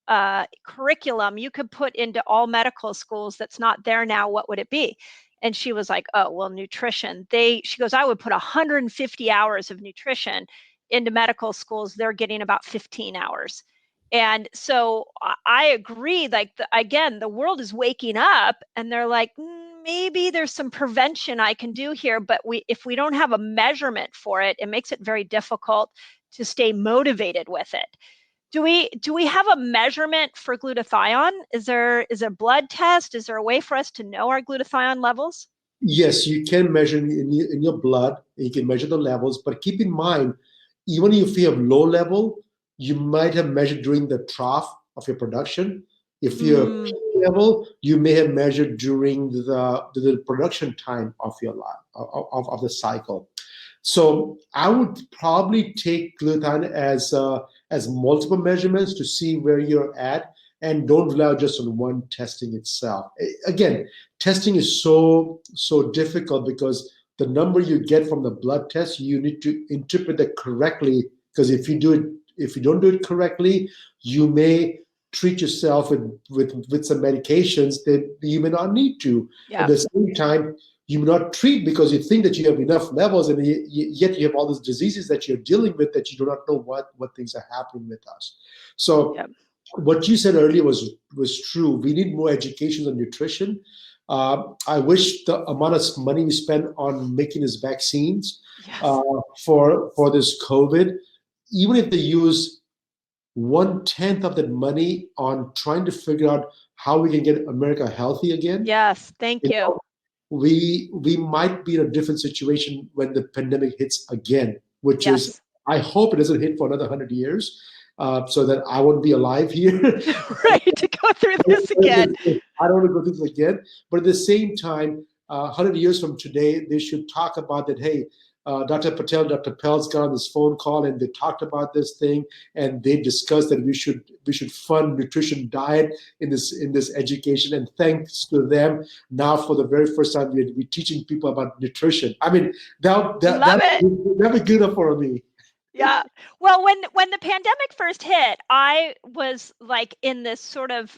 curriculum you could put into all medical schools that's not there now, what would it be? And she was like, oh, well, nutrition. She goes, I would put 150 hours of nutrition into medical schools. They're getting about 15 hours. And so I agree, like, again, the world is waking up and they're like, maybe there's some prevention I can do here. But if we don't have a measurement for it, it makes it very difficult to stay motivated with it. Do we have a measurement for glutathione? Is there a blood test? Is there a way for us to know our glutathione levels? Yes, you can measure in your blood. You can measure the levels, but keep in mind, even if you have low level, you might have measured during the trough of your production. If you have peak level, you may have measured during the production time of your life, of the cycle. So I would probably take glutathione as multiple measurements to see where you're at, and don't rely just on one testing itself. Again, testing is so difficult because the number you get from the blood test, you need to interpret it correctly, because if you don't do it correctly, you may treat yourself with some medications that you may not need to. Yeah. At the same time, you may not treat because you think that you have enough levels, and yet you have all these diseases that you're dealing with that you do not know what things are happening with us. So what you said earlier was true. We need more education on nutrition. I wish the amount of money we spend on making these vaccines for this COVID, even if they use 1/10 of that money on trying to figure out how we can get America healthy again. Yes, thank you. We might be in a different situation when the pandemic hits again, which is, I hope it doesn't hit for another 100 years, so that I won't be alive here. Right, to go through this again. I don't want to go through this again. But at the same time, 100 years from today, they should talk about that, hey, Dr. Patel, Dr. Pelz got on this phone call and they talked about this thing, and they discussed that we should fund nutrition diet in this education. And thanks to them, now for the very first time we're teaching people about nutrition. I mean, that'd be good enough for me. Yeah. Well, when the pandemic first hit, I was like in this sort of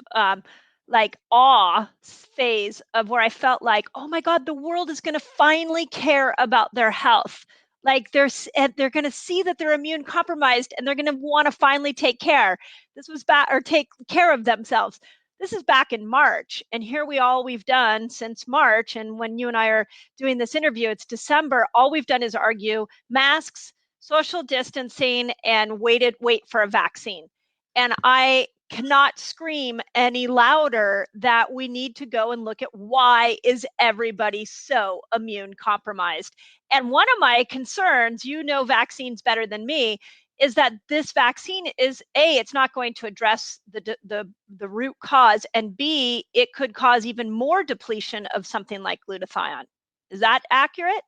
like awe phase of where I felt like, oh my God, the world is going to finally care about their health. Like they're going to see that they're immune compromised and they're going to want to finally take care. Take care of themselves. This is back in March, and here we've done since March. And when you and I are doing this interview, it's December. All we've done is argue masks, social distancing, and wait for a vaccine. And I cannot scream any louder that we need to go and look at why is everybody so immune compromised. And one of my concerns, vaccines better than me, is that this vaccine is it's not going to address the root cause, and B, it could cause even more depletion of something like glutathione. Is that accurate?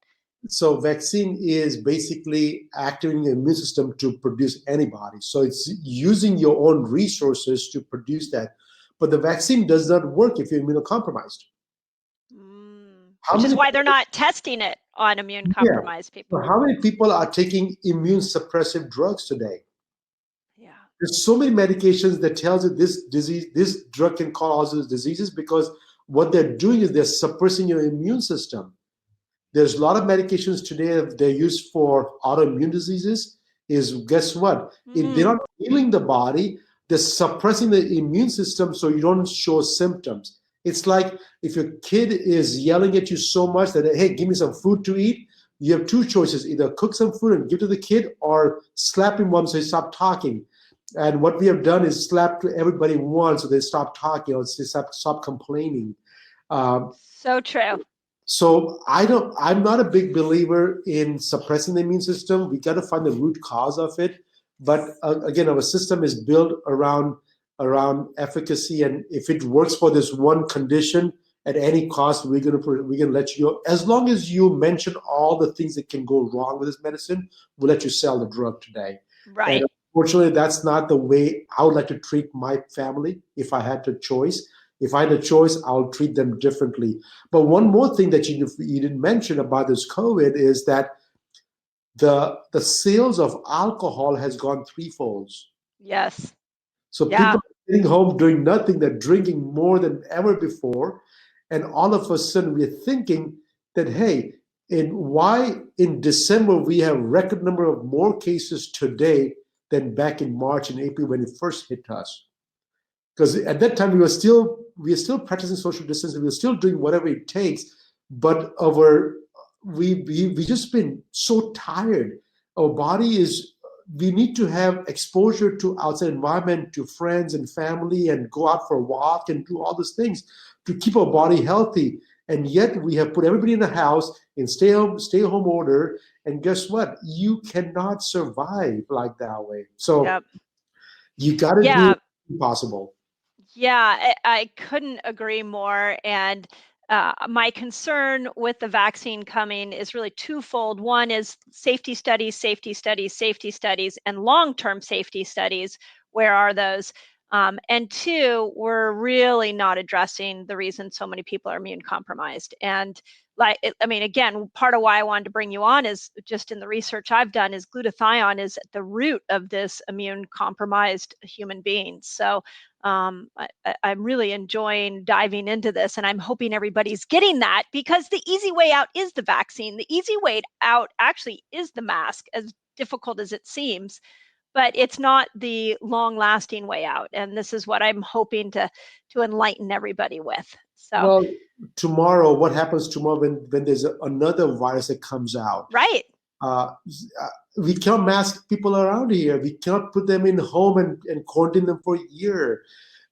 So vaccine is basically activating the immune system to produce antibodies. So it's using your own resources to produce that. But the vaccine does not work if you're immunocompromised. Which is why they're not testing it on immune compromised people. So how many people are taking immune suppressive drugs today? Yeah. There's so many medications that tells you this drug can cause these diseases, because what they're doing is they're suppressing your immune system. There's a lot of medications today that they're used for autoimmune diseases. Guess what? If they're not healing the body, they're suppressing the immune system so you don't show symptoms. It's like if your kid is yelling at you so much that, hey, give me some food to eat, you have two choices: either cook some food and give to the kid, or slap him once so he stop talking. And what we have done is slap everybody once so they stop talking, or they stop complaining. So true. So I'm not a big believer in suppressing the immune system. We got to find the root cause of it. But again, our system is built around around efficacy, and if it works for this one condition at any cost, we're gonna let you go. As long as you mention all the things that can go wrong with this medicine, we'll let you sell the drug today. Right. And unfortunately, that's not the way I would like to treat my family if I had the choice. If I had a choice, I'll treat them differently. But one more thing that you didn't mention about this COVID is that the sales of alcohol has gone threefold. Yes. So Yeah. people are sitting home doing nothing, they're drinking more than ever before. And all of a sudden we're thinking that, hey, why in December we have record number of more cases today than back in March and April when it first hit us. Because at that time we were still practicing social distancing, we were still doing whatever it takes, but we just been so tired. Our body we need to have exposure to outside environment, to friends and family, and go out for a walk and do all these things to keep our body healthy. And yet we have put everybody in the house in stay home order. And guess what? You cannot survive like that way. So Yep. you got to do it impossible. Yeah, I couldn't agree more. And my concern with the vaccine coming is really twofold. One is safety studies, and long-term safety studies. Where are those? And two, we're really not addressing the reason so many people are immune compromised. And again, part of why I wanted to bring you on is just in the research I've done is glutathione is at the root of this immune compromised human beings. So I'm really enjoying diving into this, and I'm hoping everybody's getting that, because the easy way out is the vaccine. The easy way out actually is the mask, as difficult as it seems, but it's not the long-lasting way out. And this is what I'm hoping to enlighten everybody with. So, well, tomorrow, what happens tomorrow when there's another virus that comes out? Right. We cannot mask people around here. We cannot put them in home and quarantine them for a year.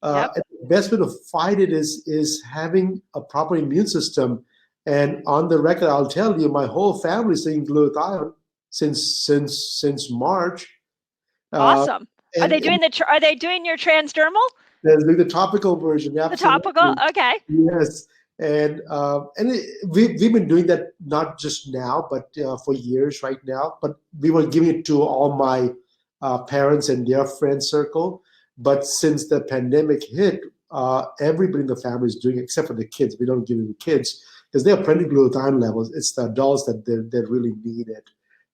Yep. And the best way to fight it is having a proper immune system. And on the record, I'll tell you, my whole family is taking glutathione since March. Awesome. Are they doing your transdermal? They're doing the topical version. The topical, okay. Yes. And we've been doing that not just now, but for years right now. But we were giving it to all my parents and their friend circle. But since the pandemic hit, everybody in the family is doing it, except for the kids. We don't give it to the kids because they have plenty of glutathione levels. It's the adults that really need it.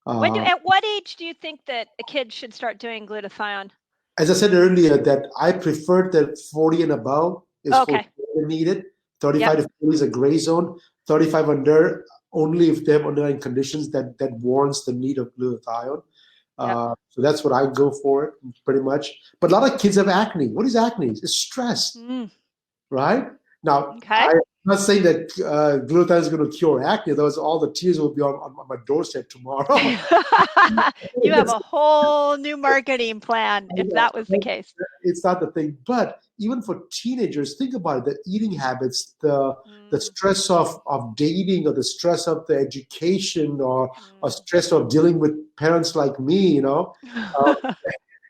At what age do you think that a kid should start doing glutathione? As I said earlier, that I prefer that 40 and above is for needed. 35 to 40 is a gray zone. 35 under, only if they have underlying conditions that warrants the need of glutathione. So that's what I go for, pretty much. But a lot of kids have acne. What is acne? It's stress, right? Now, I'm not saying that glutathione is going to cure acne. Otherwise, all the tears will be on my doorstep tomorrow. You have a whole new marketing plan if that was the case. It's not the thing. But even for teenagers, think about it, the eating habits, the stress of dating, or the stress of the education, or stress of dealing with parents like me,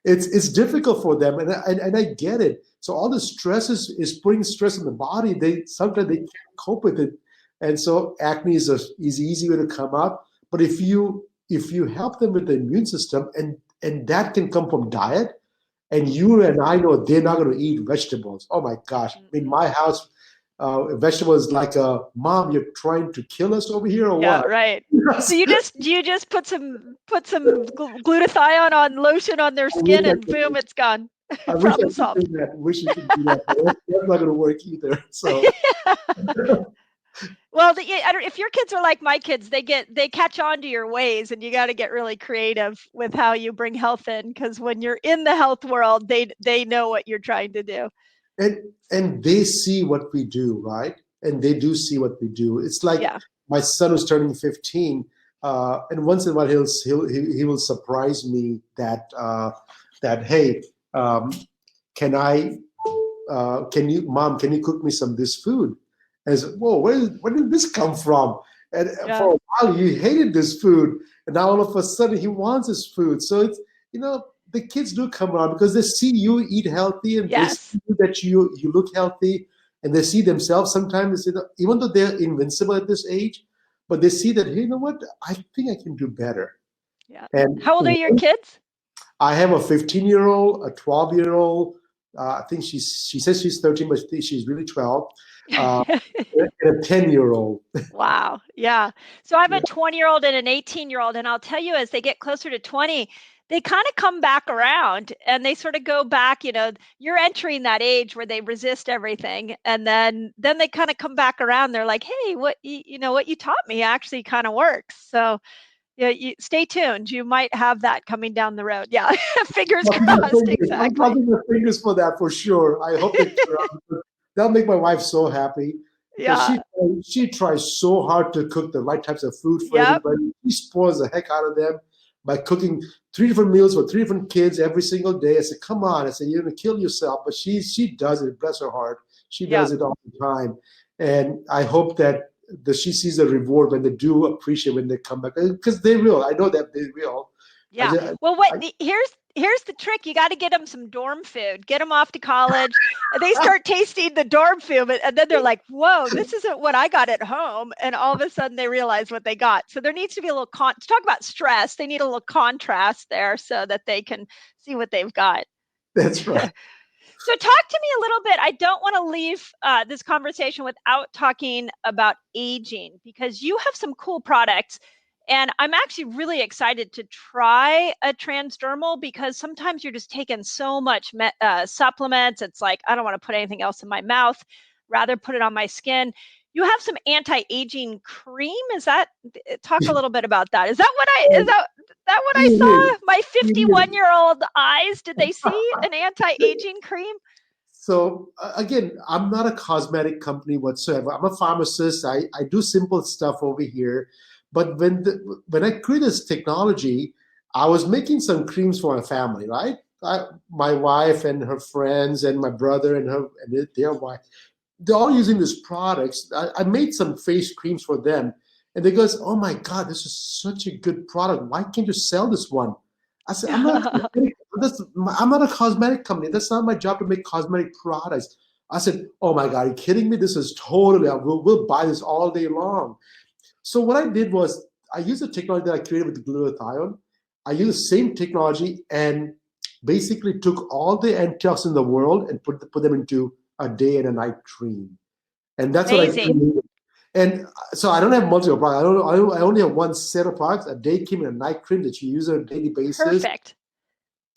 it's difficult for them, and I get it. So all the stress is putting stress in the body. Sometimes they can't cope with it, and so acne is easy way to come up. But if you help them with the immune system, and that can come from diet, and you and I know they're not going to eat vegetables. Oh my gosh! In my house, vegetables like Mom, you're trying to kill us over here, or what? Right. So you just put some glutathione on lotion on their skin, and boom, it's gone. Problem solved. Wish you could do that. That's not going to work either. So. Well, if your kids are like my kids, they catch on to your ways, and you got to get really creative with how you bring health in, because when you're in the health world, they know what you're trying to do. And they see what we do, right? And they do see what we do. It's like my son was turning 15, and once in a while he will surprise me that hey, Mom, can you cook me some of this food? And I said, whoa, where did this come from? And for a while you hated this food, and now all of a sudden he wants this food. So it's the kids do come around because they see you eat healthy and they Yes. see that you look healthy, and they see themselves sometimes, they say, even though they're invincible at this age, but they see that, hey, you know what, I think I can do better. Yeah. And How old are your kids? I have a 15-year-old, a 12-year-old. I think she says she's 13, but she's really 12. And a 10-year-old. Wow. Yeah. So I have a 20-year-old and an 18-year-old, and I'll tell you, as they get closer to 20, they kind of come back around and they sort of go back, you're entering that age where they resist everything. And then they kind of come back around. They're like, hey, what you taught me actually kind of works. So yeah, stay tuned. You might have that coming down the road. Yeah. Fingers crossed. Exactly. I'm crossing my fingers for that for sure. I hope that'll make my wife so happy. Yeah. She tries so hard to cook the right types of food for everybody. She spoils the heck out of them by cooking 3 different meals for 3 different kids every single day. I said, come on. I said, you're going to kill yourself. But she does it. Bless her heart. She does it all the time. And I hope that she sees the reward when they do appreciate when they come back. Because they will. I know that they will. Yeah. Well, here's the trick. You got to get them some dorm food. Get them off to college. And they start tasting the dorm food, and then they're like, whoa, this isn't what I got at home. And all of a sudden they realize what they got. So there needs to be a little to talk about stress. They need a little contrast there so that they can see what they've got. That's right. So talk to me a little bit. I don't want to leave this conversation without talking about aging, because you have some cool products. And I'm actually really excited to try a transdermal, because sometimes you're just taking so much supplements. It's like, I don't want to put anything else in my mouth, rather put it on my skin. You have some anti-aging cream. Talk a little bit about that. Is that what I saw? My 51-year-old eyes, did they see an anti-aging cream? So again, I'm not a cosmetic company whatsoever. I'm a pharmacist. I do simple stuff over here. But when I created this technology, I was making some creams for my family, right? My wife and her friends and my brother and their wife, they're all using these products. I made some face creams for them. And they goes, oh my God, this is such a good product. Why can't you sell this one? I said, I'm not a cosmetic company. That's not my job to make cosmetic products. I said, oh my God, are you kidding me? This is totally, we'll buy this all day long. So what I did was I used the technology that I created with the glutathione. I used the same technology and basically took all the antioxidants in the world and put them into a day and a night cream. And that's what I created. And so I don't have multiple products. I only have one set of products, a day cream and a night cream that you use on a daily basis. Perfect.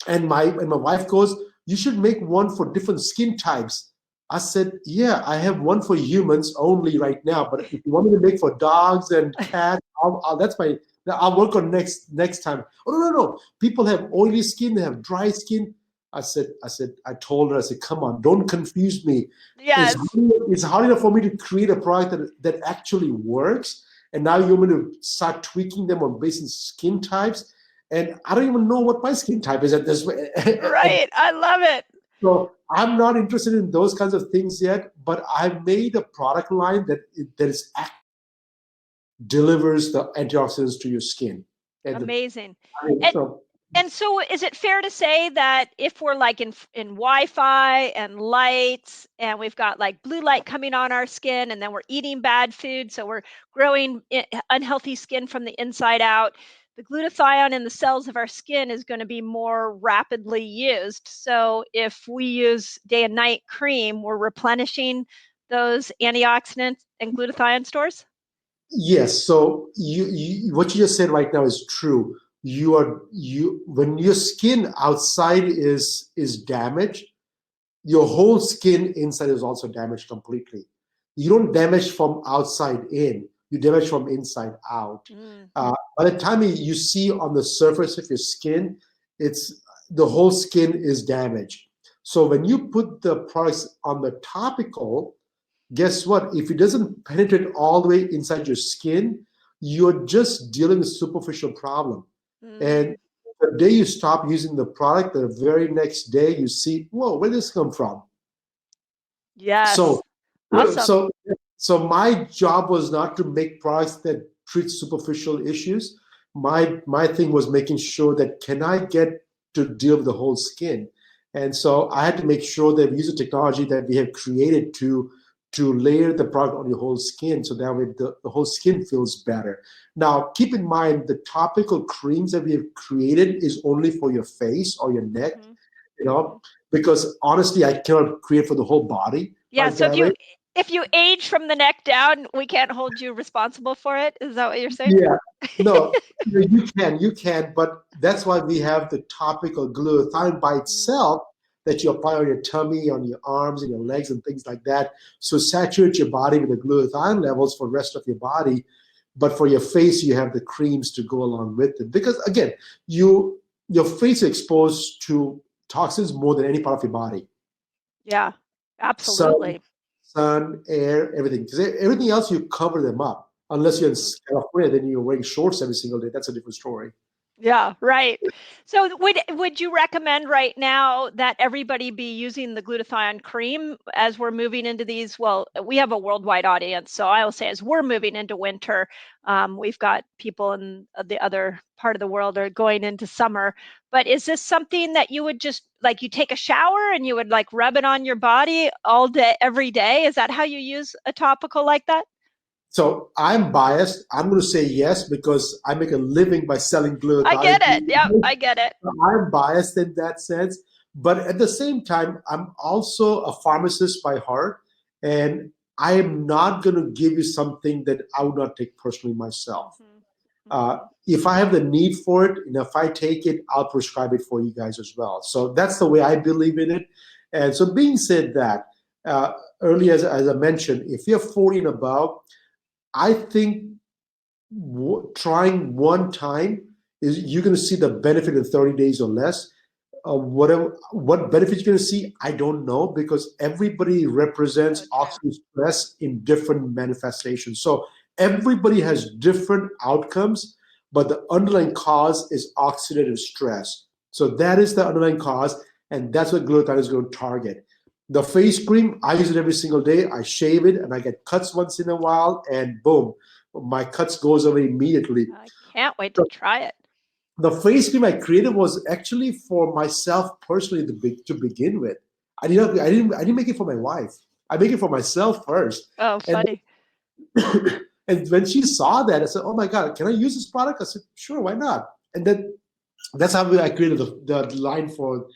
And my wife goes, you should make one for different skin types. I said, yeah, I have one for humans only right now. But if you want me to make for dogs and cats, I'll work on next time. Oh, no. People have oily skin. They have dry skin. I told her, come on, don't confuse me. Yes. It's hard enough for me to create a product that actually works. And now you're going to start tweaking them on based on skin types. And I don't even know what my skin type is at this way. Right. I love it. So I'm not interested in those kinds of things yet, but I've made a product line that delivers the antioxidants to your skin. Amazing. And so is it fair to say that if we're like in Wi-Fi and lights, and we've got like blue light coming on our skin, and then we're eating bad food, so we're growing unhealthy skin from the inside out, the glutathione in the cells of our skin is going to be more rapidly used. So if we use day and night cream, we're replenishing those antioxidants and glutathione stores? Yes. So what you just said right now is true. When your skin outside is damaged, your whole skin inside is also damaged completely. You don't damage from outside in. You damage from inside out. By the time you see on the surface of your skin, the whole skin is damaged. So when you put the products on the topical, guess what? If it doesn't penetrate all the way inside your skin, you're just dealing with a superficial problem. And the day you stop using the product, the very next day you see, whoa, where did this come from? Yes. So, awesome. So my job was not to make products that treat superficial issues. My thing was making sure that can I get to deal with the whole skin. And so I had to make sure that we use the technology that we have created to layer the product on your whole skin, so that way the whole skin feels better. Now, keep in mind, the topical creams that we have created is only for your face or your neck, because honestly, I cannot create for the whole body. Yeah, so if you age from the neck down, we can't hold you responsible for it. Is that what you're saying? Yeah, no, you can, but that's why we have the topical glutathione by itself that you apply on your tummy, on your arms, and your legs, and things like that. So saturate your body with the glutathione levels for the rest of your body. But for your face, you have the creams to go along with it. Because again, your face is exposed to toxins more than any part of your body. Yeah, absolutely. Sun, air, everything. Because everything else, you cover them up. Unless you're in California, then you're wearing shorts every single day. That's a different story. Yeah, right. So would you recommend right now that everybody be using the glutathione cream as we're moving into these? Well, we have a worldwide audience, so I will say as we're moving into winter, we've got people in the other part of the world are going into summer. But is this something that you would just, like, you take a shower and you would like rub it on your body all day, every day? Is that how you use a topical like that? So I'm biased. I'm going to say yes because I make a living by selling glutathione. I get it. Yeah, I get it. I'm biased in that sense. But at the same time, I'm also a pharmacist by heart. And I am not going to give you something that I would not take personally myself. If I have the need for it, and if I take it, I'll prescribe it for you guys as well. So that's the way I believe in it. And so being said that, earlier as I mentioned, if you're 40 and above, I think trying one time is you're going to see the benefit in 30 days or less. What benefits you're going to see, I don't know, because everybody represents oxidative stress in different manifestations. So everybody has different outcomes, but the underlying cause is oxidative stress. So that is the underlying cause, and that's what glutathione is going to target. The face cream, I use it every single day. I shave it, and I get cuts once in a while, and boom, my cuts goes away immediately. I can't wait to try it. The face cream I created was actually for myself personally to begin with. I didn't make it for my wife. I make it for myself first. Oh, funny. And when she saw that, I said, "Oh my God, can I use this product?" I said, "Sure, why not?" And then that's how I created the line for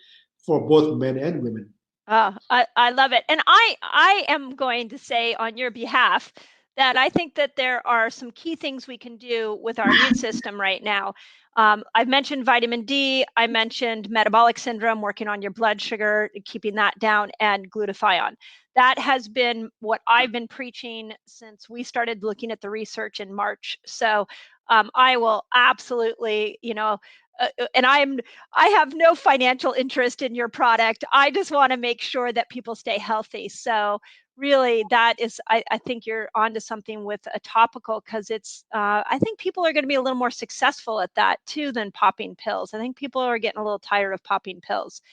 both men and women. Oh, I love it. And I am going to say on your behalf that I think that there are some key things we can do with our immune system right now. I've mentioned vitamin D. I mentioned metabolic syndrome, working on your blood sugar, keeping that down, and glutathione. That has been what I've been preaching since we started looking at the research in March. So I will absolutely, and I have no financial interest in your product. I just want to make sure that people stay healthy. So really, that is, I think you're onto something with a topical, because it's, I think people are going to be a little more successful at that too than popping pills. I think people are getting a little tired of popping pills.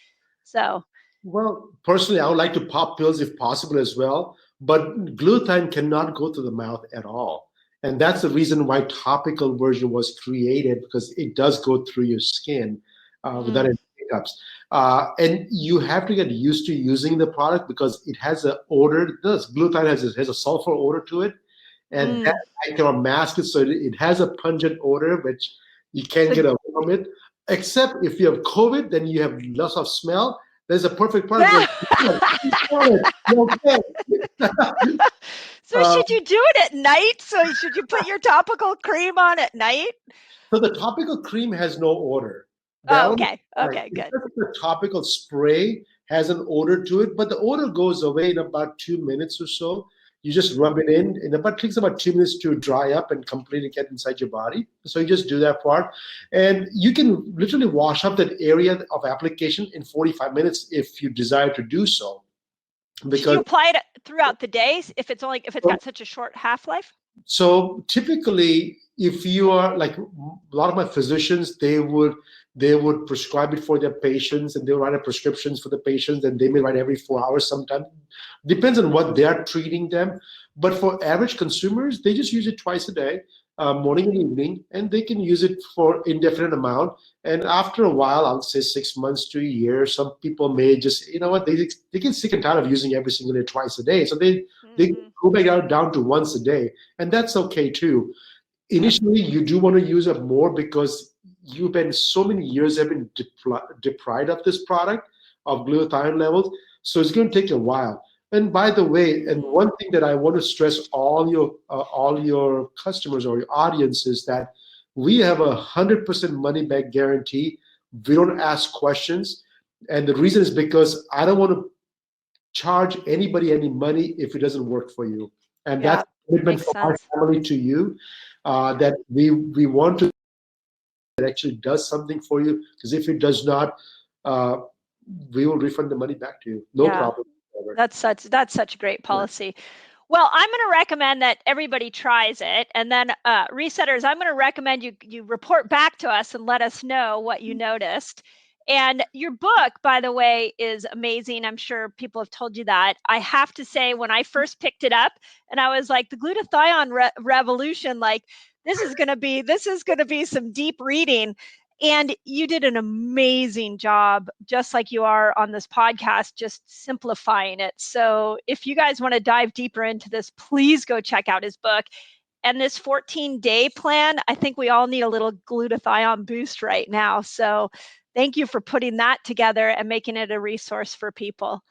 So. Well, personally, I would like to pop pills if possible as well, but glutathione cannot go to the mouth at all. And that's the reason why topical version was created, because it does go through your skin without any hiccups. And you have to get used to using the product because it has an odor. Glutathione has a sulfur odor to it, and that I cannot mask it. So it has a pungent odor, which you can't get away from it. Except if you have COVID, then you have loss of smell. There's a perfect product. So should you do it at night? So should you put your topical cream on at night? So the topical cream has no odor. Okay, good. The topical spray has an odor to it, but the odor goes away in about 2 minutes or so. You just rub it in, and it takes about 2 minutes to dry up and completely get inside your body. So you just do that part. And you can literally wash up that area of application in 45 minutes if you desire to do so. Because should you apply it throughout the day if it's got such a short half-life? So typically, if you are like a lot of my physicians, they would prescribe it for their patients, and they'll write prescriptions for the patients, and they may write every 4 hours sometimes. Depends on what they're treating them. But for average consumers, they just use it twice a day. morning and evening, and they can use it for indefinite amount. And after a while, I would say 6 months to a year, some people may just, you know what, they get sick and tired of using every single day, twice a day. So they go back down to once a day, and that's okay too. Initially, you do want to use it more because you've been so many years have been deprived of this product, of glutathione levels. So it's going to take a while. And by the way, and one thing that I want to stress all your customers or your audience is that we have 100% money back guarantee. We don't ask questions, and the reason is because I don't want to charge anybody any money if it doesn't work for you. And that's a commitment from our family to you, that we want to that actually does something for you. Because if it does not, we will refund the money back to you. No problem. That's such a great policy. Well, I'm going to recommend that everybody tries it, and then resetters, I'm going to recommend you report back to us and let us know what you noticed. And your book, by the way, is amazing. I'm sure people have told you that. I have to say, when I first picked it up, and I was like, the glutathione revolution, like this is going to be some deep reading. And you did an amazing job, just like you are on this podcast, just simplifying it. So if you guys want to dive deeper into this, please go check out his book. And this 14-day plan, I think we all need a little glutathione boost right now. So thank you for putting that together and making it a resource for people.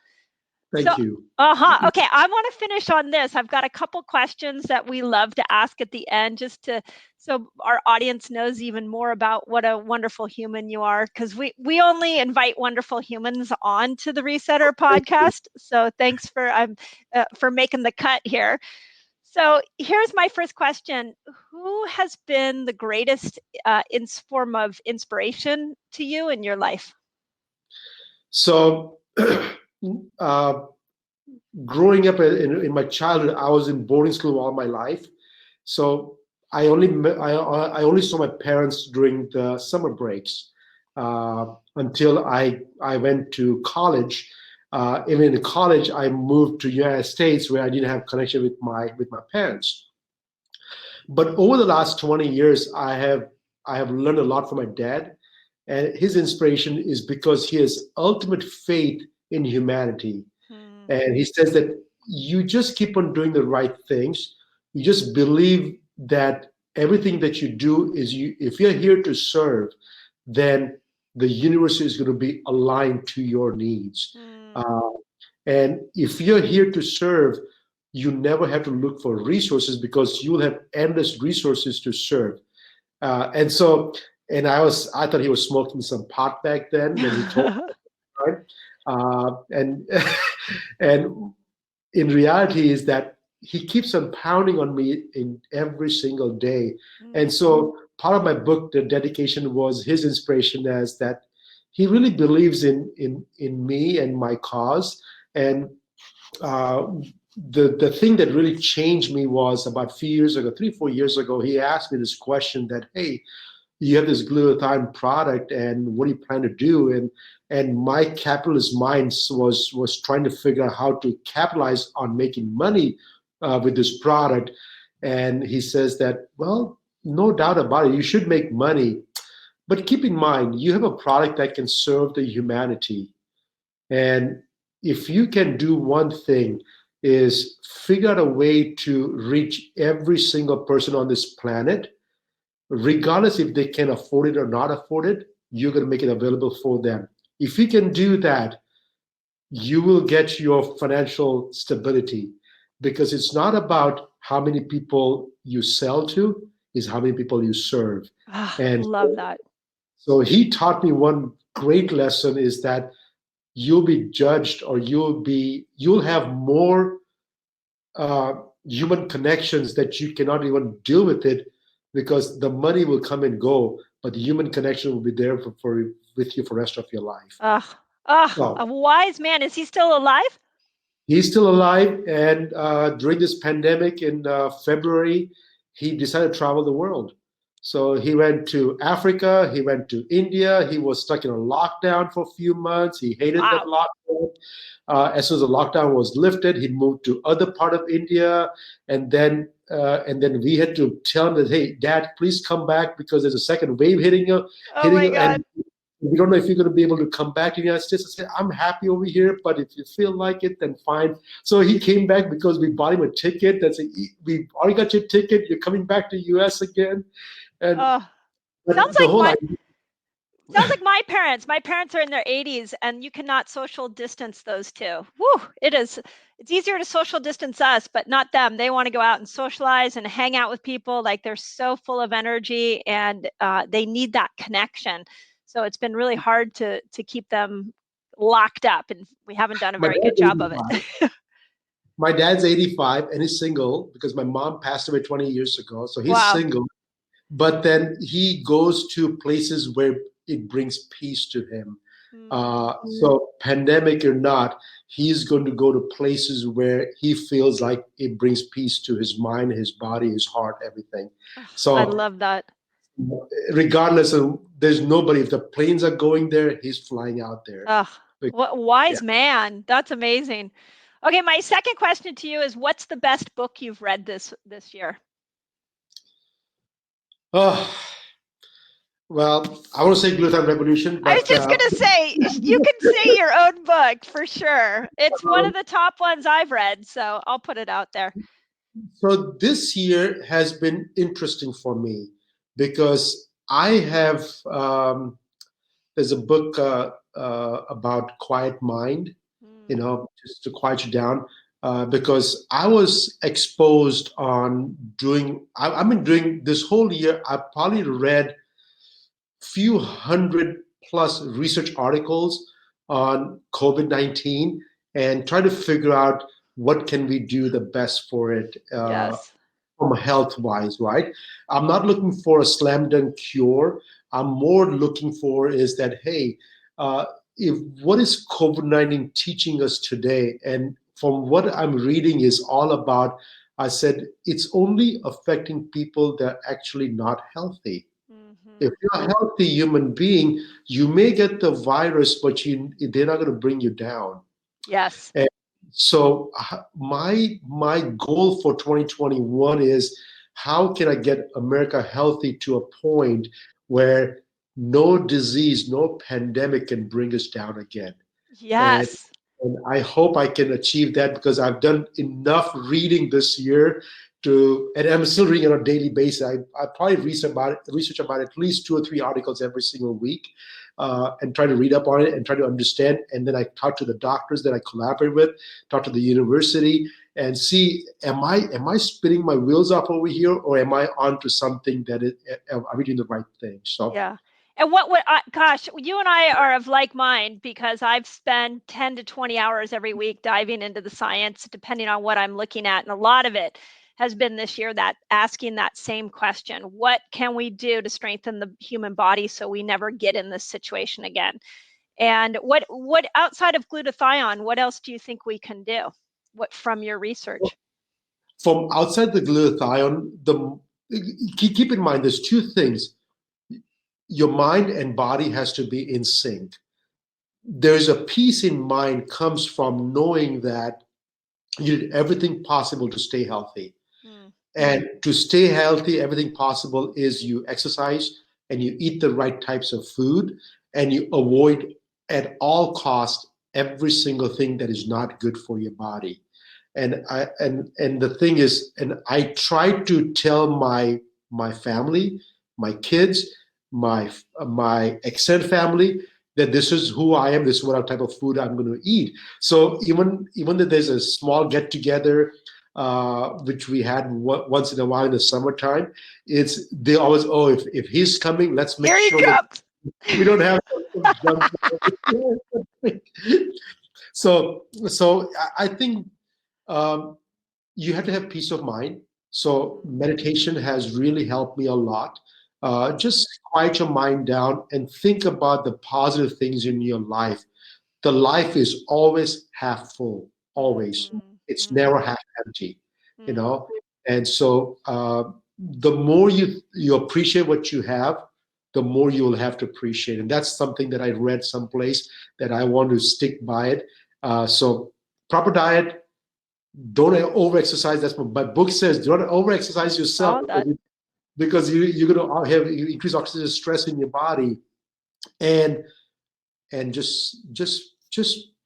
Thank you. Okay, I want to finish on this. I've got a couple questions that we love to ask at the end, just so our audience knows even more about what a wonderful human you are, because we only invite wonderful humans on to the Resetter podcast. So thanks for making the cut here. So here's my first question. Who has been the greatest form of inspiration to you in your life? So growing up in my childhood, I was in boarding school all my life. So I only saw my parents during the summer breaks until I went to college. Even in college, I moved to United States where I didn't have connection with my parents. But over the last 20 years, I have learned a lot from my dad, and his inspiration is because he has ultimate faith in humanity. And he says that you just keep on doing the right things. You just believe that everything that you do is if you're here to serve, then the universe is going to be aligned to your needs. And if you're here to serve, you never have to look for resources because you'll have endless resources to serve. And I thought he was smoking some pot back then when he told me, right? And in reality is that he keeps on pounding on me in every single day. And so part of my book, the dedication, was his inspiration as that he really believes in me and my cause. And the thing that really changed me was about 3-4 years ago, he asked me this question that, hey, you have this glutathione product, and what do you plan to do? And my capitalist mind was trying to figure out how to capitalize on making money with this product. And he says that, well, no doubt about it, you should make money. But keep in mind, you have a product that can serve the humanity. And if you can do one thing, is figure out a way to reach every single person on this planet, regardless if they can afford it or not afford it, you're going to make it available for them. If you can do that, you will get your financial stability, because it's not about how many people you sell to, it's how many people you serve. And love that. So he taught me one great lesson is that you'll be judged, or you'll have more human connections that you cannot even deal with it, because the money will come and go, but the human connection will be there with you for the rest of your life. A wise man. Is he still alive? He's still alive, and during this pandemic in February, he decided to travel the world. So he went to Africa, he went to India, he was stuck in a lockdown for a few months. He hated that Wow. lockdown. As soon as the lockdown was lifted, he moved to other part of India, and then we had to tell him that, hey, Dad, please come back because there's a second wave hitting you, Oh my and God. we don't know if you're going to be able to come back to the United States. I said, I'm happy over here, but if you feel like it, then fine. So he came back because we bought him a ticket. That's we already got your ticket. You're coming back to US again, and Oh, but sounds the like whole my idea. sounds like my parents. My parents are in their 80s, and you cannot social distance those two. Woo! It's easier to social distance us, but not them. They want to go out and socialize and hang out with people. Like they're so full of energy, and they need that connection. So it's been really hard to keep them locked up, and we haven't done a My very good dad's job of 85. it. My dad's 85 and he's single because my mom passed away 20 years ago. So he's Wow. single. But then he goes to places where it brings peace to him. So pandemic or not, he's going to go to places where he feels like it brings peace to his mind, his body, his heart, everything. I So love that. regardless of, there's nobody, if the planes are going there, he's flying out there. What wise man. That's amazing. Okay, my second question to you is, what's the best book you've read this year? Oh, well, I want to say Glutathione Revolution, but I was just going to say, you can say your own book for sure. It's one of the top ones I've read, so I'll put it out there. So this year has been interesting for me because I have, there's a book about quiet mind, just to quiet you down, because I was exposed on I've been doing this whole year, I probably read few hundred plus research articles on COVID-19 and try to figure out what can we do the best for it Yes. from health-wise, right? I'm not looking for a slam dunk cure. I'm more looking for is that, hey, if what is COVID-19 teaching us today? And from what I'm reading is all about, I said, it's only affecting people that are actually not healthy. If you're a healthy human being, you may get the virus, but they're not going to bring you down. Yes. And so my goal for 2021 is how can I get America healthy to a point where no disease, no pandemic can bring us down again. Yes. And I hope I can achieve that because I've done enough reading this year and I'm still reading on a daily basis. I probably research about at least 2 or 3 articles every single week, and try to read up on it and try to understand. And then I talk to the doctors that I collaborate with, talk to the university, and see, am I spinning my wheels off over here, or am I onto something are we doing the right thing? So yeah. And gosh, you and I are of like mind because I've spent 10 to 20 hours every week diving into the science, depending on what I'm looking at. And a lot of it has been this year that asking that same question: what can we do to strengthen the human body so we never get in this situation again? And what outside of glutathione, what else do you think we can do? What from your research? From outside the glutathione, keep in mind there's 2 things. Your mind and body has to be in sync. There's a peace in mind comes from knowing that you did everything possible to stay healthy. And to stay healthy, everything possible is you exercise and you eat the right types of food and you avoid at all costs every single thing that is not good for your body. And the thing is, and I try to tell my family, my kids, my extended family that this is who I am, this is what type of food I'm going to eat. So even though there's a small get together, which we had once in a while in the summertime, they always, if he's coming, let's make sure that we don't have so I think you have to have peace of mind. So meditation has really helped me a lot. Just quiet your mind down and think about the positive things in your life. The life is always half full, always. It's never half empty, And so the more you appreciate what you have, the more you will have to appreciate. And that's something that I read someplace that I want to stick by it. So proper diet, don't over-exercise. That's what my book says. Don't over-exercise yourself because you're going to have increased oxidative stress in your body, and just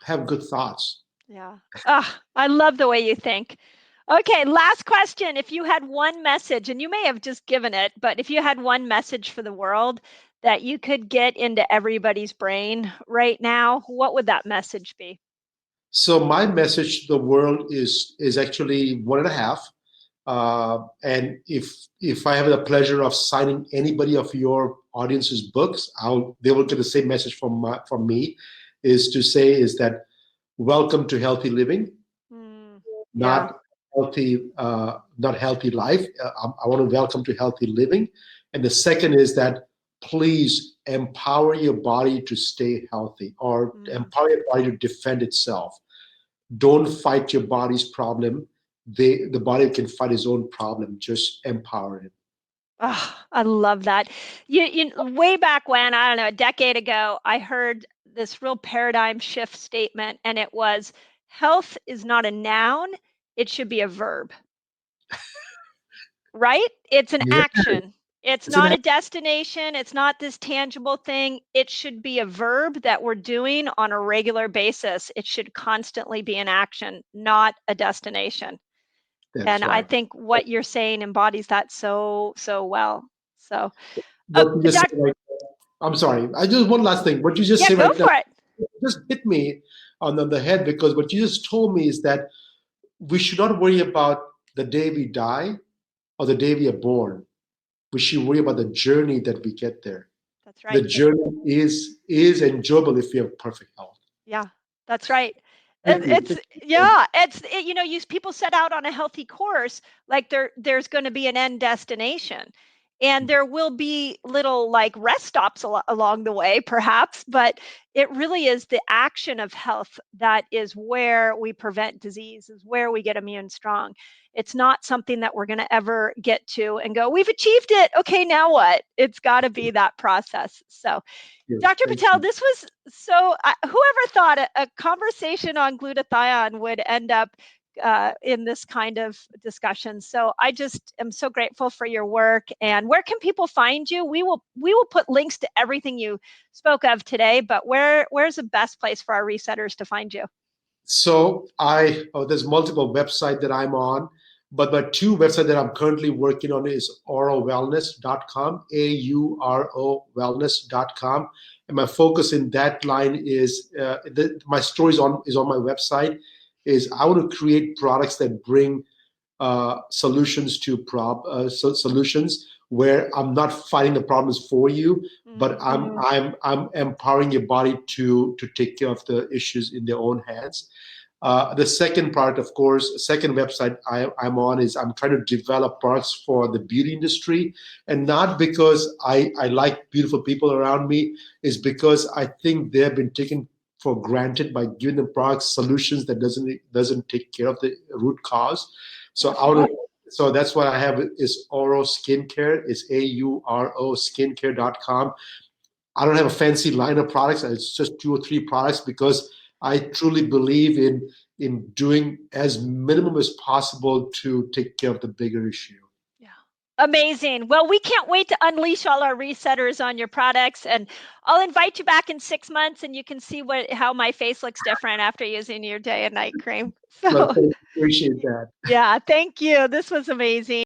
have good thoughts. Yeah. I love the way you think. Okay, last question. If you had one message, and you may have just given it, but if you had one message for the world that you could get into everybody's brain right now, what would that message be? So my message to the world is actually one and a half. And if I have the pleasure of signing anybody of your audience's books, they will get the same message from me. Is that welcome to healthy living, not healthy life. I want to welcome to healthy living. And the second is that please empower your body to stay healthy, or empower your body to defend itself. Don't fight your body's problem. The body can fight its own problem. Just empower it. Oh, I love that. You way back when, I don't know, a decade ago, I heard this real paradigm shift statement, and it was, health is not a noun, it should be a verb. Right? It's an action. It's not a destination. It's not this tangible thing. It should be a verb that we're doing on a regular basis. It should constantly be an action, not a destination. That's right. I think what you're saying embodies that so well. So, I'm sorry. I just one last thing. What you just said right now, just hit me on the head, because what you just told me is that we should not worry about the day we die or the day we are born. We should worry about the journey that we get there. That's right. The journey is enjoyable if we have perfect health. Yeah, that's right. People set out on a healthy course, like there's going to be an end destination, and there will be little like rest stops along the way, perhaps, but it really is the action of health that is where we prevent disease, is where we get immune strong. It's not something that we're going to ever get to and go, we've achieved it. Okay, now what? It's got to be that process. So, Dr. Patel, this was whoever thought a conversation on glutathione would end up in this kind of discussion. So I just am so grateful for your work. And where can people find you? We will put links to everything you spoke of today, but where's the best place for our resetters to find you? So there's multiple websites that I'm on, but my two websites that I'm currently working on is aurowellness.com, AURO wellness.com. And my focus in that line is my story is on my website. Is I want to create products that bring solutions to solutions where I'm not fighting the problems for you, but I'm empowering your body to take care of the issues in their own hands. The second part, of course, second website I'm on is I'm trying to develop products for the beauty industry, and not because I like beautiful people around me, is because I think they have been taken for granted by giving them products, solutions that doesn't take care of the root cause. So that's what I have is Auro Skincare. It's AURO skincare.com. I don't have a fancy line of products. It's just 2 or 3 products because I truly believe in doing as minimum as possible to take care of the bigger issue. Amazing. Well, we can't wait to unleash all our resetters on your products, and I'll invite you back in 6 months and you can see how my face looks different after using your day and night cream. So appreciate that. Yeah, thank you. This was amazing.